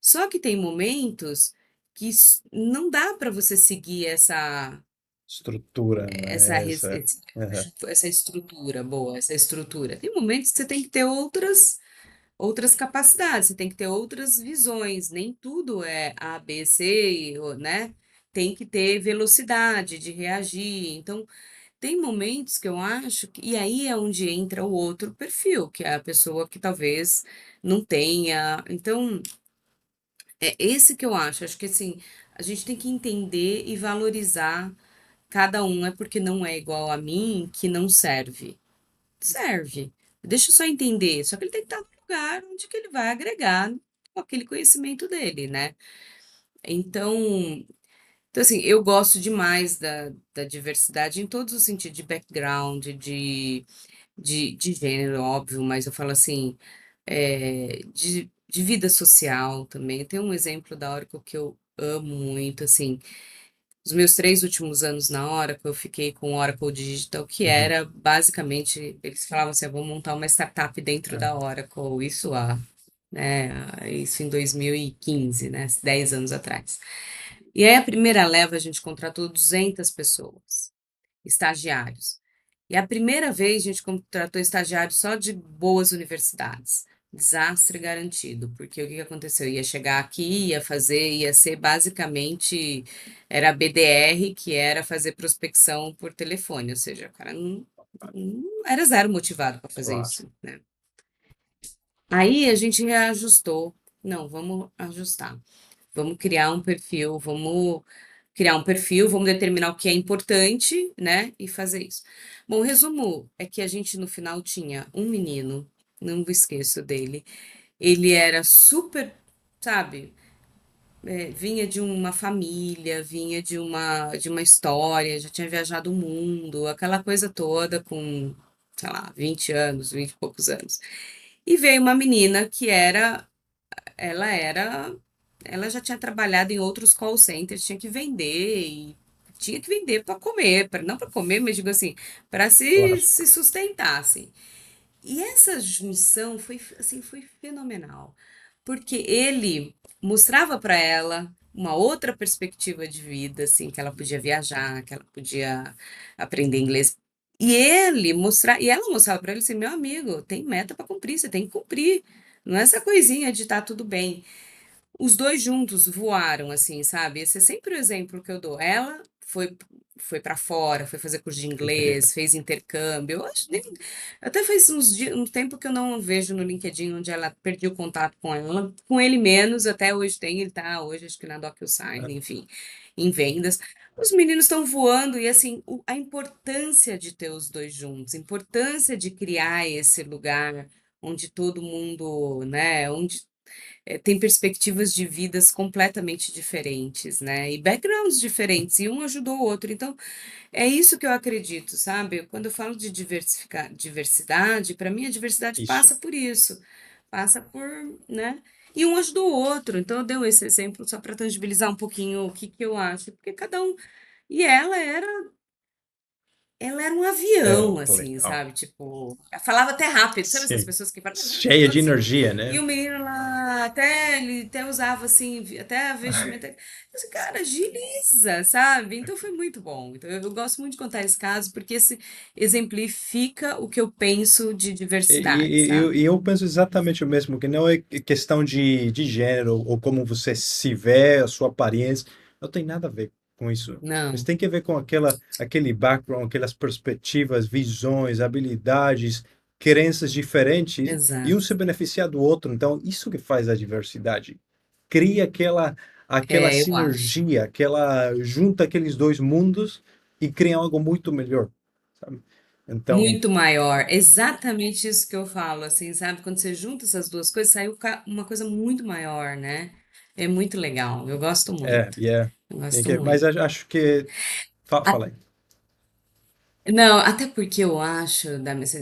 Só que tem momentos que não dá para você seguir Estrutura, essa, né? Essa. Aham. essa estrutura boa, essa estrutura. Tem momentos que você tem que ter outras capacidades, você tem que ter outras visões. Nem tudo é A, B, C, né? Tem que ter velocidade de reagir. Então, tem momentos que eu acho que, e aí é onde entra o outro perfil, que é a pessoa que talvez não tenha. Então, é esse que eu acho. Acho que assim, a gente tem que entender e valorizar cada um. É porque não é igual a mim que não serve. Serve. Deixa eu só entender. Só que ele tem que estar no lugar onde que ele vai agregar com aquele conhecimento dele, né? Então, assim, eu gosto demais da diversidade em todos os sentidos, de background, de gênero, óbvio, mas eu falo assim, de vida social também. Tem um exemplo da Oracle que eu amo muito, assim, os meus 3 últimos anos na Oracle, eu fiquei com Oracle Digital, que Uhum. era basicamente, eles falavam assim: "Ah, vou montar uma startup dentro É. da Oracle", né, isso em 2015, né, 10 anos atrás. E aí a primeira leva a gente contratou 200 pessoas, estagiários. E a primeira vez a gente contratou estagiários só de boas universidades. Desastre garantido, porque o que que aconteceu? Ia chegar aqui, ia ser basicamente, era BDR, que era fazer prospecção por telefone, ou seja, o cara não era zero motivado para fazer Claro. isso, né? Aí a gente reajustou. Não, vamos ajustar. Vamos criar um perfil, vamos determinar o que é importante, né? E fazer isso. Bom, o resumo é que a gente no final tinha um menino, não me esqueço dele. Ele era super, sabe, vinha de uma família, vinha de uma história, já tinha viajado o mundo, aquela coisa toda com, sei lá, 20 anos, 20 e poucos anos. E veio uma menina ela era, ela já tinha trabalhado em outros call centers, tinha que vender para comer, não para comer, mas digo assim, para Claro. se sustentar, assim. E essa junção foi assim, foi fenomenal, porque ele mostrava para ela uma outra perspectiva de vida, assim, que ela podia viajar, que ela podia aprender inglês. E ela mostrava para ele assim, meu amigo, tem meta para cumprir, você tem que cumprir. Não é essa coisinha de tá tudo bem. Os 2 juntos voaram, assim, sabe. Esse é sempre o exemplo que eu dou. Ela foi para fora, foi fazer curso de Incrível. inglês, fez intercâmbio. Eu acho nem até faz um tempo que eu não vejo no LinkedIn, onde ela perdi o contato com ela. Com ele menos, até hoje tem, ele tá hoje acho que na DocuSign, É. enfim, em vendas. Os meninos estão voando e, assim, a importância de ter os 2 juntos, a importância de criar esse lugar onde todo mundo, né, onde tem perspectivas de vidas completamente diferentes, né? E backgrounds diferentes, e um ajudou o outro. Então, é isso que eu acredito, sabe? Quando eu falo de diversidade, para mim a diversidade Isso. passa por isso, passa por, né? e um ajudou o outro. Então eu dei esse exemplo só para tangibilizar um pouquinho o que que eu acho, porque cada um. E ela era um É, avião, assim, legal. sabe? Tipo, ela falava até rápido, sabe essas Sim. pessoas que falam Cheia de assim, energia, e né? o menino lá, ele até usava assim, até a vestimenta. Eu disse, cara, agiliza, sabe? Então foi muito bom. Então eu gosto muito de contar esse caso, porque esse exemplifica o que eu penso de E, diversidade, e- e- sabe? e eu penso exatamente o mesmo, que não é questão de gênero ou como você se vê, a sua aparência, não tem nada a ver com isso. Mas Não, tem que ver com aquele background, aquelas perspectivas, visões, habilidades, crenças diferentes e um se exato. beneficiar do outro. Então, isso que faz a diversidade. Cria aquela É, eu acho. sinergia, junta aqueles dois mundos e cria algo muito melhor, sabe? Então, Muito maior, exatamente isso que eu falo, assim, sabe? Quando você junta essas duas coisas, saiu uma coisa muito maior, né? É muito legal, eu gosto muito, yeah. eu gosto Mas muito. acho que. Fala aí. Não, até porque eu acho,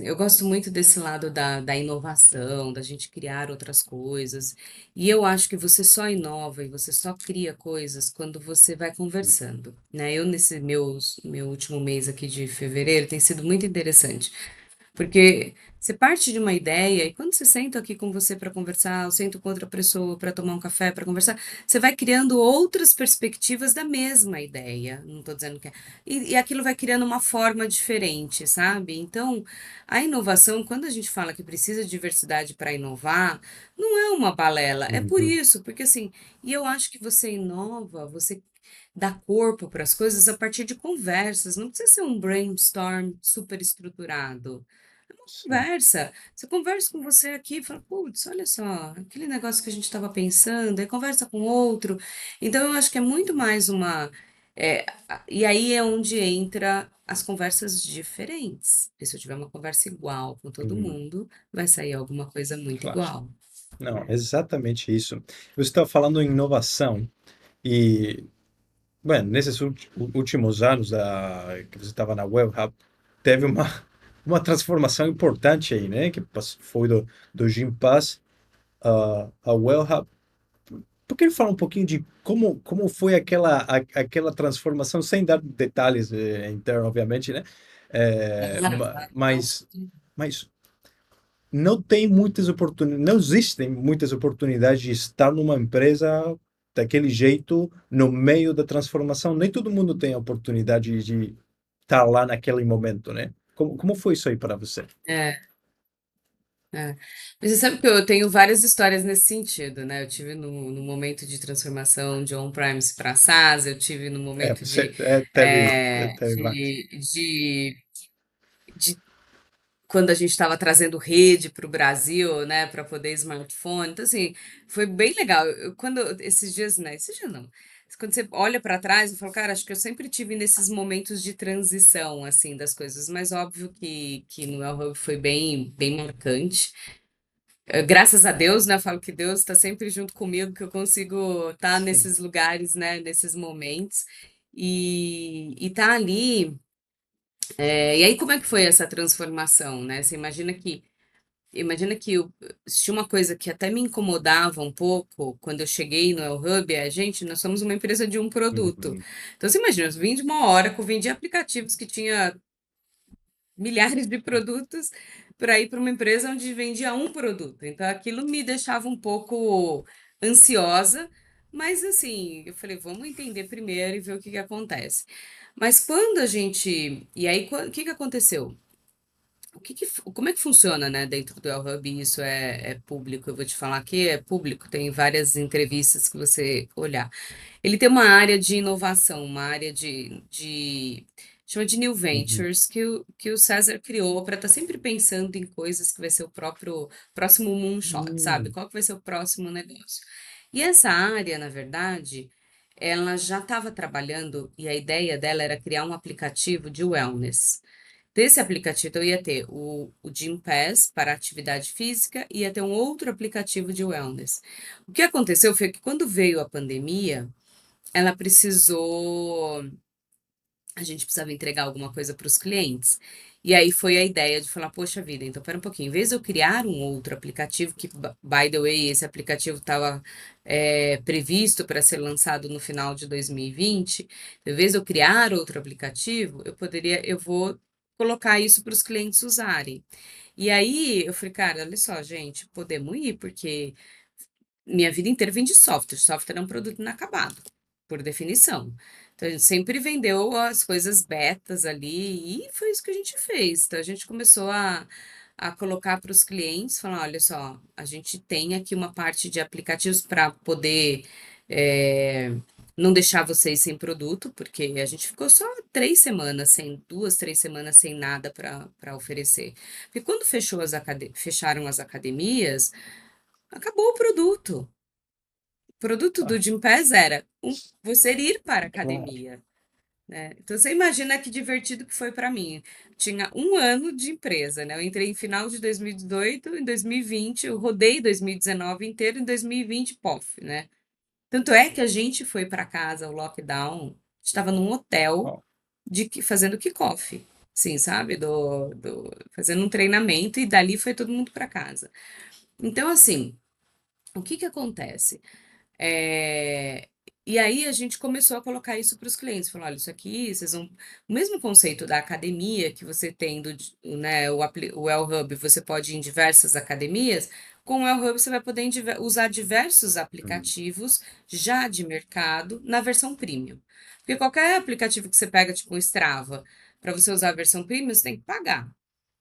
eu gosto muito desse lado da inovação, da gente criar outras coisas. E eu acho que você só inova e você só cria coisas quando você vai conversando, né? Eu, nesse meu último mês aqui de fevereiro, tem sido muito interessante. Porque você parte de uma ideia e quando você senta aqui com você para conversar, eu sento com outra pessoa para tomar um café, para conversar, você vai criando outras perspectivas da mesma ideia. Não estou dizendo que é. E aquilo vai criando uma forma diferente, sabe? Então, a inovação, quando a gente fala que precisa de diversidade para inovar, não é uma balela. É por Uhum. isso, porque assim, e eu acho que você inova, você dá corpo para as coisas a partir de conversas, não precisa ser um brainstorm super estruturado. Sim, Conversa. Você conversa com você aqui e fala, putz, olha só, aquele negócio que a gente estava pensando, aí conversa com outro. Então, eu acho que é muito mais uma. E aí é onde entra as conversas diferentes. Porque se eu tiver uma conversa igual com todo uhum, mundo, vai sair alguma coisa muito claro. igual. Não, exatamente isso. Você está falando em inovação e, bueno, nesses últimos anos que você estava na WebHub, teve uma transformação importante aí, né? Que foi do Gympass a WebHub. Por que ele fala um pouquinho de como foi aquela transformação, sem dar detalhes internos, obviamente, né? Claro, claro. Não. Mas não tem muitas oportunidades, não existem muitas oportunidades de estar numa empresa daquele jeito no meio da transformação. Nem todo mundo tem a oportunidade de estar lá naquele momento, né? Como foi isso aí para você? É. É. Mas você sabe que eu tenho várias histórias nesse sentido, né? Eu tive no momento de transformação de on-premise para SaaS, eu tive no momento Você teve vários. de quando a gente estava trazendo rede para o Brasil, né, para poder smartphone. Então, assim, foi bem legal. Quando esses dias, né? Esses dias não. Quando você olha para trás, eu falo, cara, acho que eu sempre tive nesses momentos de transição, assim, das coisas. Mas óbvio que no El Hub foi bem marcante. Graças a Deus, né? Eu falo que Deus está sempre junto comigo, que eu consigo estar Sim. nesses lugares, né? Nesses momentos. E tá ali. E aí, como é que foi essa transformação, né? Você imagina que se tinha uma coisa que até me incomodava um pouco quando eu cheguei no El Hub, gente, nós somos uma empresa de um produto. Uhum. Então, você imagina, eu vim de uma hora que eu vendi aplicativos que tinha milhares de produtos para ir para uma empresa onde vendia um produto. Então aquilo me deixava um pouco ansiosa, mas assim, eu falei, vamos entender primeiro e ver o que que acontece. Mas quando a gente. E aí, o que que aconteceu? Como é que funciona, né, dentro do El Hub? Isso é público. Eu vou te falar que é público, tem várias entrevistas que você olhar. Ele tem uma área de inovação, uma área chama de New Uhum. Ventures, que o César criou para estar sempre pensando em coisas que vai ser o próximo moonshot, sabe? Hum. Qual que vai ser o próximo negócio? E essa área, na verdade, ela já estava trabalhando e a ideia dela era criar um aplicativo de wellness. Desse aplicativo, então, ia ter o Gym Pass para atividade física e ia ter um outro aplicativo de wellness. O que aconteceu foi que quando veio a pandemia, ela precisou a gente precisava entregar alguma coisa para os clientes. E aí foi a ideia de falar, poxa vida, então pera um pouquinho, em vez de eu criar um outro aplicativo, que, by the way, esse aplicativo estava previsto para ser lançado no final de 2020, em vez de eu criar outro aplicativo, eu vou colocar isso para os clientes usarem. E aí eu falei, cara, olha só, gente, podemos ir, porque minha vida inteira vem de software. Software é um produto inacabado, por definição. Então, a gente sempre vendeu as coisas betas ali e foi isso que a gente fez. Então, a gente começou a colocar para os clientes, falar, olha só, a gente tem aqui uma parte de aplicativos para poder não deixar vocês sem produto, porque a gente ficou só 3 semanas sem, 2, 3 semanas sem nada para oferecer. Porque quando fecharam as academias, acabou o produto. O produto do Ah, Gympass era você ir para a claro. academia, né? Então você imagina que divertido que foi para mim. Tinha um ano de empresa, né? Eu entrei em final de 2018, em 2020 eu rodei 2019 inteiro, em 2020 pof, né? Tanto é que a gente foi para casa, o lockdown, estava num hotel Ó, fazendo kickoff, sim, sabe? Fazendo um treinamento e dali foi todo mundo para casa. Então, assim, o que que acontece? Eh, e aí a gente começou a colocar isso para os clientes, falou: "Olha, isso aqui vocês vão", o mesmo conceito da academia que você tem né, o El Hub, você pode ir em diversas academias, com o El Hub você vai poder usar diversos hum, aplicativos já de mercado na versão premium. Porque qualquer aplicativo que você pega, tipo o Strava, para você usar a versão premium, você tem que pagar.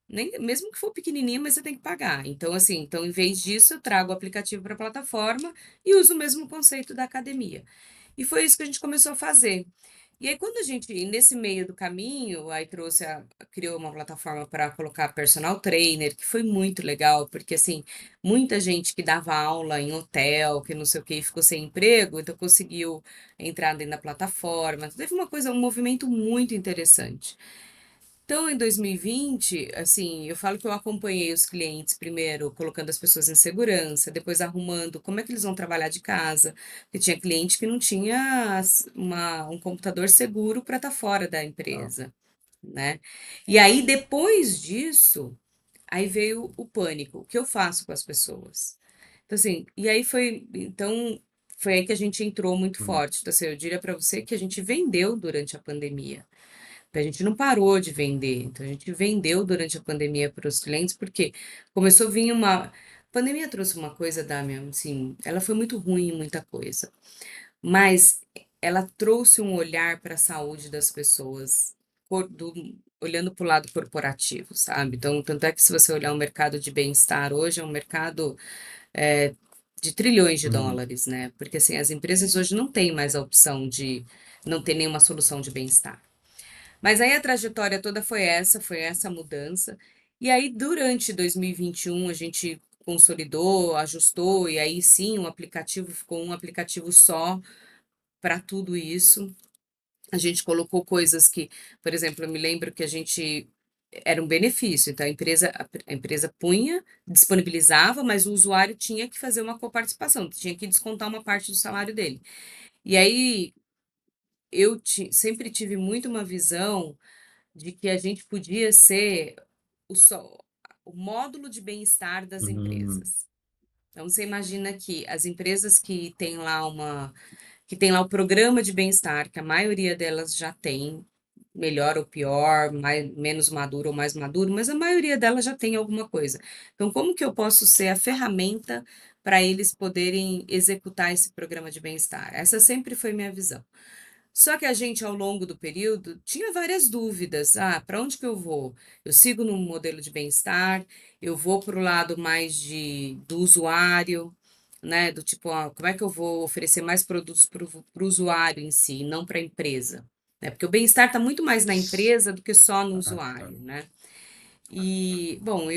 Mesmo que for pequenininho, mas você tem que pagar. Então, assim, então, em vez disso, eu trago o aplicativo para a plataforma e uso o mesmo conceito da academia. E foi isso que a gente começou a fazer. E aí, quando a gente, nesse meio do caminho, aí criou uma plataforma para colocar personal trainer, que foi muito legal, porque, assim, muita gente que dava aula em hotel, que não sei o que, ficou sem emprego, então conseguiu entrar dentro da plataforma. Teve uma coisa, um movimento muito interessante. Então, em 2020, assim, eu falo que eu acompanhei os clientes primeiro colocando as pessoas em segurança, depois arrumando como é que eles vão trabalhar de casa, porque tinha cliente que não tinha um computador seguro para estar fora da ó, empresa, né? E aí, depois disso, aí veio o pânico. O que eu faço com as pessoas? Então, assim, então, foi aí que a gente entrou muito hum, forte. Então, assim, eu diria para você que a gente vendeu durante a pandemia. A gente não parou de vender, então a gente vendeu durante a pandemia para os clientes, porque começou a vir uma. A pandemia trouxe uma coisa, Damian, assim, ela foi muito ruim em muita coisa, mas ela trouxe um olhar para a saúde das pessoas, olhando para o lado corporativo, sabe? Então, tanto é que se você olhar o mercado de bem-estar hoje, é um mercado é, de trilhões de hum, dólares, né? Porque assim, as empresas hoje não têm mais a opção de não ter nenhuma solução de bem-estar. Mas aí a trajetória toda foi essa mudança. E aí, durante 2021, a gente consolidou, ajustou, e aí sim, o aplicativo ficou um aplicativo só para tudo isso. A gente colocou coisas que, por exemplo, eu me lembro que a gente era um benefício, então a empresa punha, disponibilizava, mas o usuário tinha que fazer uma coparticipação, tinha que descontar uma parte do salário dele. E aí sempre tive muito uma visão de que a gente podia ser o, só, o módulo de bem-estar das hum, empresas. Então, você imagina que as empresas que tem lá o programa de bem-estar, que a maioria delas já tem, melhor ou pior, menos maduro ou mais maduro, mas a maioria delas já tem alguma coisa. Então, como que eu posso ser a ferramenta para eles poderem executar esse programa de bem-estar? Essa sempre foi minha visão. Só que a gente, ao longo do período, tinha várias dúvidas. Ah, para onde que eu vou? Eu sigo no modelo de bem-estar, eu vou para o lado mais do usuário, né? Do tipo, ah, como é que eu vou oferecer mais produtos para o usuário em si, não para a empresa? Né? Porque o bem-estar está muito mais na empresa do que só no ah, ah, usuário, né? E, bom,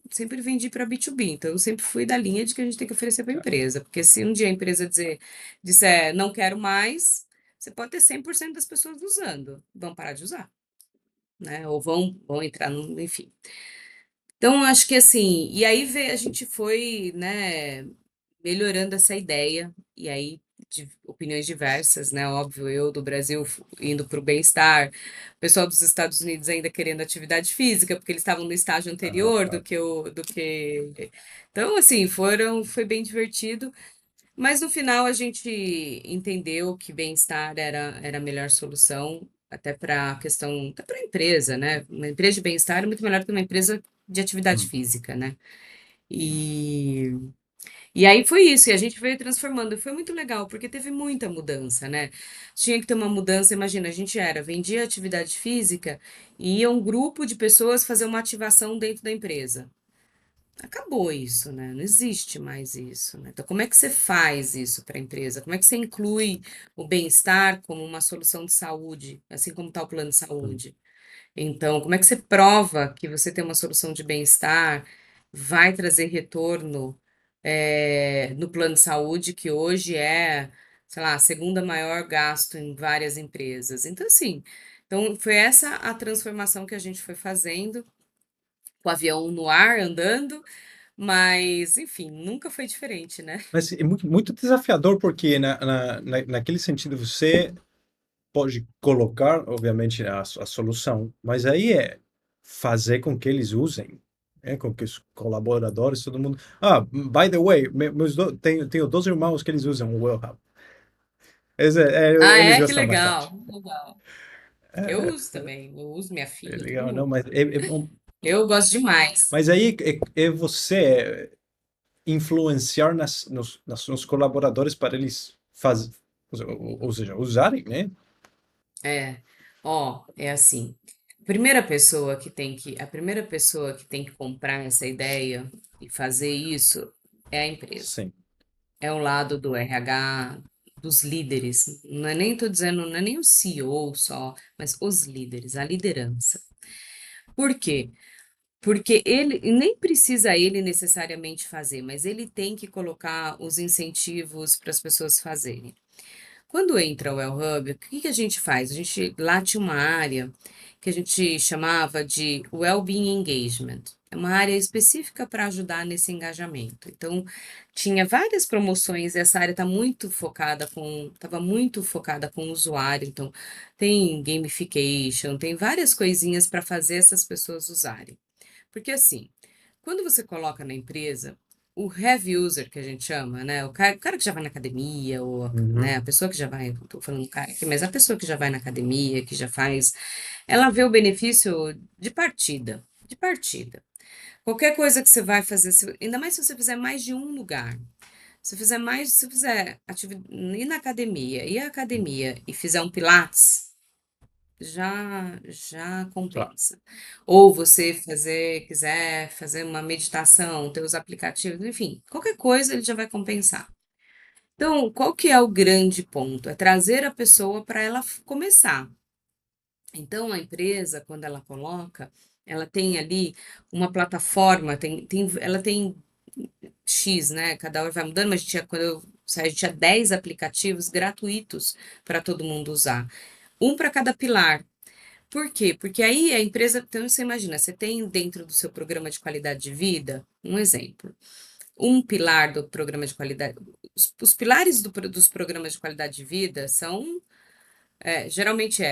sempre vendi para B2B, então eu sempre fui da linha de que a gente tem que oferecer para a tá. empresa, porque se um dia a empresa disser não quero mais, você pode ter 100% das pessoas usando, vão parar de usar, né? Ou vão entrar no, enfim. Então, acho que assim, e aí a gente foi, né, melhorando essa ideia, e aí opiniões diversas, né? Óbvio, eu do Brasil indo para o bem-estar, o pessoal dos Estados Unidos ainda querendo atividade física, porque eles estavam no estágio Ah, anterior claro. do que. Então, assim, foi bem divertido. Mas no final a gente entendeu que bem-estar era a melhor solução, até para a questão, até para a empresa, né? Uma empresa de bem-estar é muito melhor do que uma empresa de atividade Hum. física, né? E, e aí foi isso, e a gente veio transformando, e foi muito legal, porque teve muita mudança, né? Tinha que ter uma mudança, imagina, a gente vendia atividade física e ia um grupo de pessoas fazer uma ativação dentro da empresa. Acabou isso, né? Não existe mais isso, né? Então, como é que você faz isso para a empresa? Como é que você inclui o bem-estar como uma solução de saúde, assim como está o plano de Hum. saúde? Então, como é que você prova que você tem uma solução de bem-estar, vai trazer retorno, no plano de saúde, que hoje é, sei lá, a segunda maior gasto em várias empresas? Então, assim, então foi essa a transformação que a gente foi fazendo, com o avião no ar, andando, mas, enfim, nunca foi diferente, né? Mas é muito, muito desafiador, porque naquele sentido você pode colocar, obviamente, a solução, mas aí é fazer com que eles usem, com que os colaboradores, todo mundo. Ah, by the way, tenho 2 irmãos que eles usam o Wellhub. Ah, Eles é? Que gostam bastante. legal, legal. Eu É, uso também, eu uso minha é filha, todo legal, não, mundo. mas é bom. Eu gosto demais. Mas aí é você influenciar nos colaboradores para eles ou seja, usarem, né? É, ó, é assim. A primeira pessoa que tem que comprar essa ideia e fazer isso é a empresa. Sim. É o lado do RH, dos líderes. Não é nem tô dizendo, não é nem o CEO só, mas os líderes, a liderança. Por quê? Porque ele e nem precisa ele necessariamente fazer, mas ele tem que colocar os incentivos para as pessoas fazerem. Quando entra o Well Hub, o que que a gente faz? A gente lá tinha uma área que a gente chamava de Well-being Engagement. É uma área específica para ajudar nesse engajamento. Então, tinha várias promoções, e essa área estava muito focada com o usuário. Então, tem gamification, tem várias coisinhas para fazer essas pessoas usarem. Porque assim, quando você coloca na empresa, o heavy user que a gente chama, né? O cara que já vai na academia, ou né, Uhum. a pessoa que já vai, tô falando cara aqui, mas a pessoa que já vai na academia, que já faz, ela vê o benefício de partida. De partida. Qualquer coisa que você vai fazer, ainda mais se você fizer mais de um lugar. Se fizer ir na academia, ir à academia e fizer um pilates, já Tá. compensa. Ou você quiser fazer uma meditação, ter os aplicativos, enfim, qualquer coisa ele já vai compensar. Então, qual que é o grande ponto? É trazer a pessoa para ela começar. Então, a empresa, quando ela coloca, ela tem ali uma plataforma, ela tem X, né? Cada hora vai mudando, mas quando eu saí, tinha 10 aplicativos gratuitos para todo mundo usar. Um para cada pilar. Por quê? Porque aí a empresa, então você imagina, você tem dentro do seu programa de qualidade de vida, um exemplo, um pilar do programa de qualidade, os pilares dos programas de qualidade de vida são, geralmente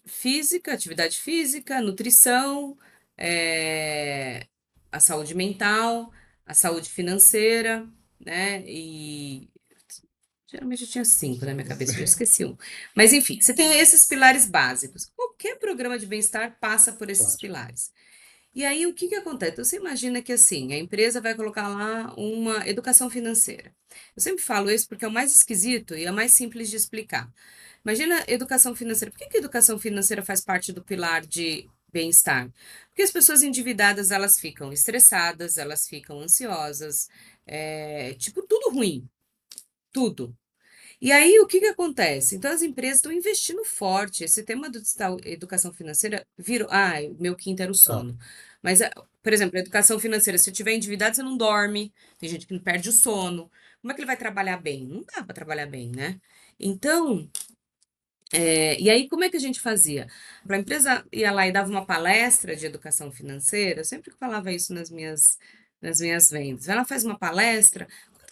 física, atividade física, nutrição, é, a saúde mental, a saúde financeira, né? E geralmente eu tinha cinco na minha cabeça, eu já esqueci um. Mas enfim, você tem esses pilares básicos. Qualquer programa de bem-estar passa por esses Claro. pilares. E aí, o que que acontece? Então, você imagina que assim, a empresa vai colocar lá uma educação financeira. Eu sempre falo isso porque é o mais esquisito e é o mais simples de explicar. Imagina educação financeira. Por que que a educação financeira faz parte do pilar de bem-estar? Porque as pessoas endividadas, elas ficam estressadas, elas ficam ansiosas, tipo, tudo ruim, tudo. E aí, o que que acontece? Então, as empresas estão investindo forte. Esse tema do educação financeira virou. Ah, o meu quinto era o Ah, sono. Mas, por exemplo, a educação financeira, se tiver endividado, você não dorme. Tem gente que não perde o sono. Como é que ele vai trabalhar bem? Não dá para trabalhar bem, né? Então, e aí, como é que a gente fazia? Para a empresa ia lá e dava uma palestra de educação financeira, eu sempre falava isso nas minhas vendas. Ela faz uma palestra,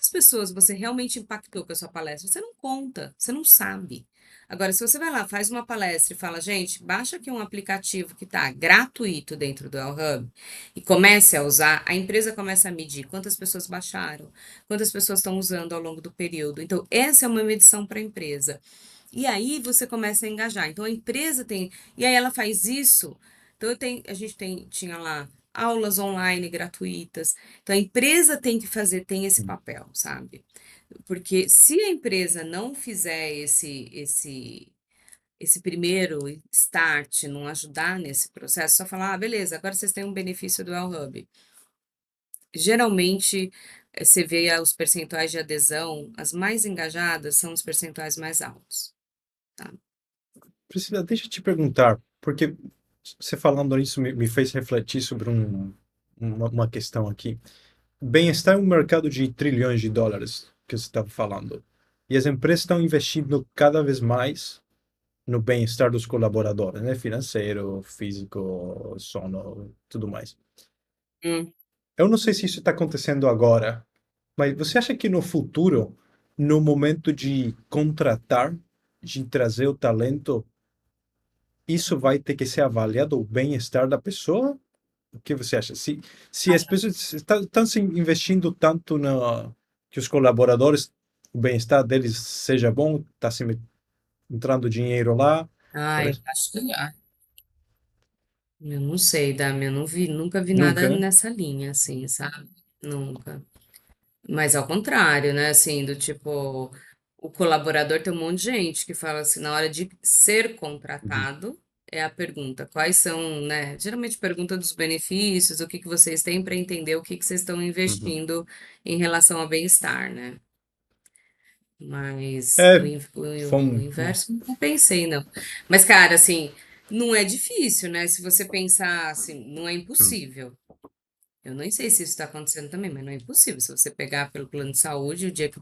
quantas pessoas você realmente impactou com a sua palestra? Você não conta, você não sabe. Agora, se você vai lá, faz uma palestra e fala, gente, baixa aqui um aplicativo que está gratuito dentro do L-Hub e comece a usar, a empresa começa a medir quantas pessoas baixaram, quantas pessoas estão usando ao longo do período. Então, essa é uma medição para a empresa. E aí você começa a engajar. Então, a empresa tem. E aí ela faz isso. Então, a gente tinha lá aulas online gratuitas. Então, a empresa tem que fazer, tem esse papel, sabe? Porque se a empresa não fizer esse primeiro start, não ajudar nesse processo, só falar, ah, beleza, agora vocês têm um benefício do L-Hub. Geralmente, você vê os percentuais de adesão, as mais engajadas são os percentuais mais altos, tá? Priscila, deixa eu te perguntar, porque você falando isso me fez refletir sobre uma questão aqui. Bem-estar é um mercado de trilhões de dólares que você estava falando. E as empresas estão investindo cada vez mais no bem-estar dos colaboradores, né? Financeiro, físico, sono, tudo mais. Hum. Eu não sei se isso está acontecendo agora, mas você acha que no futuro, no momento de contratar, de trazer o talento, isso vai ter que ser avaliado o bem-estar da pessoa? O que você acha? Se as pessoas estão se investindo tanto na que os colaboradores, o bem-estar deles seja bom, está se entrando dinheiro lá, Ai, parece. acho que eu não sei, Dami, eu não vi, nunca vi nada Nunca, né? nessa linha, assim, sabe? Nunca. Mas ao contrário, né? Assim, do tipo, o colaborador tem um monte de gente que fala assim, na hora de ser Uhum, contratado, é a pergunta, quais são, né? Geralmente pergunta dos benefícios, o que que vocês têm para entender o que que vocês estão uhum. investindo em relação ao bem-estar, né? Mas É, o fomos. inverso não pensei, não. Mas, cara, assim, não é difícil, né? Se você pensar assim, não é Hum. impossível. Eu nem sei se isso está acontecendo também, mas não é impossível. Se você pegar pelo plano de saúde, o dia que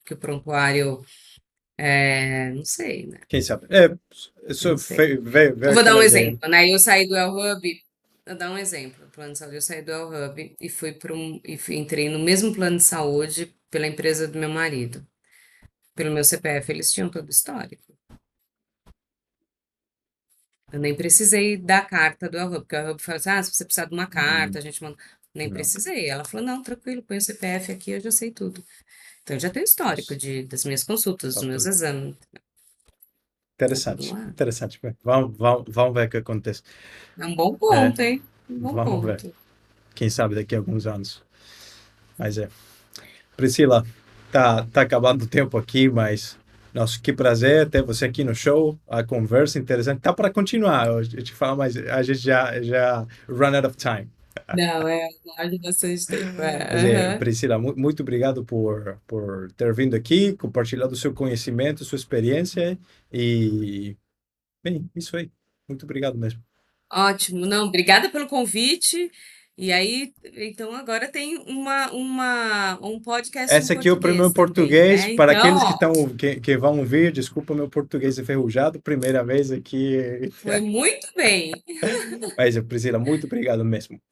que o prontuário não sei, né? Quem sabe? É, Não isso sei. veio Eu vou dar aquela um ideia. exemplo, né? Eu saí do L-Hub, vou dar um exemplo. O plano de saúde, eu saí do L-Hub e fui para entrei no mesmo plano de saúde pela empresa do meu marido. Pelo meu CPF, eles tinham todo o histórico. Eu nem precisei da carta do L-Hub, porque o L-Hub falou assim: ah, se você precisar de uma carta, Uhum, a gente manda. Nem não. precisei. Ela falou: não, tranquilo, põe o CPF aqui, eu já sei tudo. Então, eu já tenho histórico das minhas consultas, dos Tá meus tudo. exames, tá tudo Interessante, lá. interessante. Vamos ver o que acontece. É um bom É, ponto, hein? Um bom vamos ver. ponto. Quem sabe daqui a alguns anos. Mas é. Priscila, tá acabando o tempo aqui, mas nossa, que prazer ter você aqui no show. A conversa interessante. Tá para continuar, eu te falo, mas a gente já run out of time. Não, guardo bastante tempo. Mas É, é, aham. Priscila, muito obrigado por ter vindo aqui, compartilhado o seu conhecimento, sua experiência e, bem, isso aí. Muito obrigado mesmo. Ótimo. Não, obrigada pelo convite. E aí, então agora tem um podcast em Esse aqui é o primeiro português também, português. né? Para Então, aqueles ó, que vão ouvir, desculpa meu português enferrujado, primeira vez aqui. foi muito bem. Mas, Priscila, muito obrigado mesmo.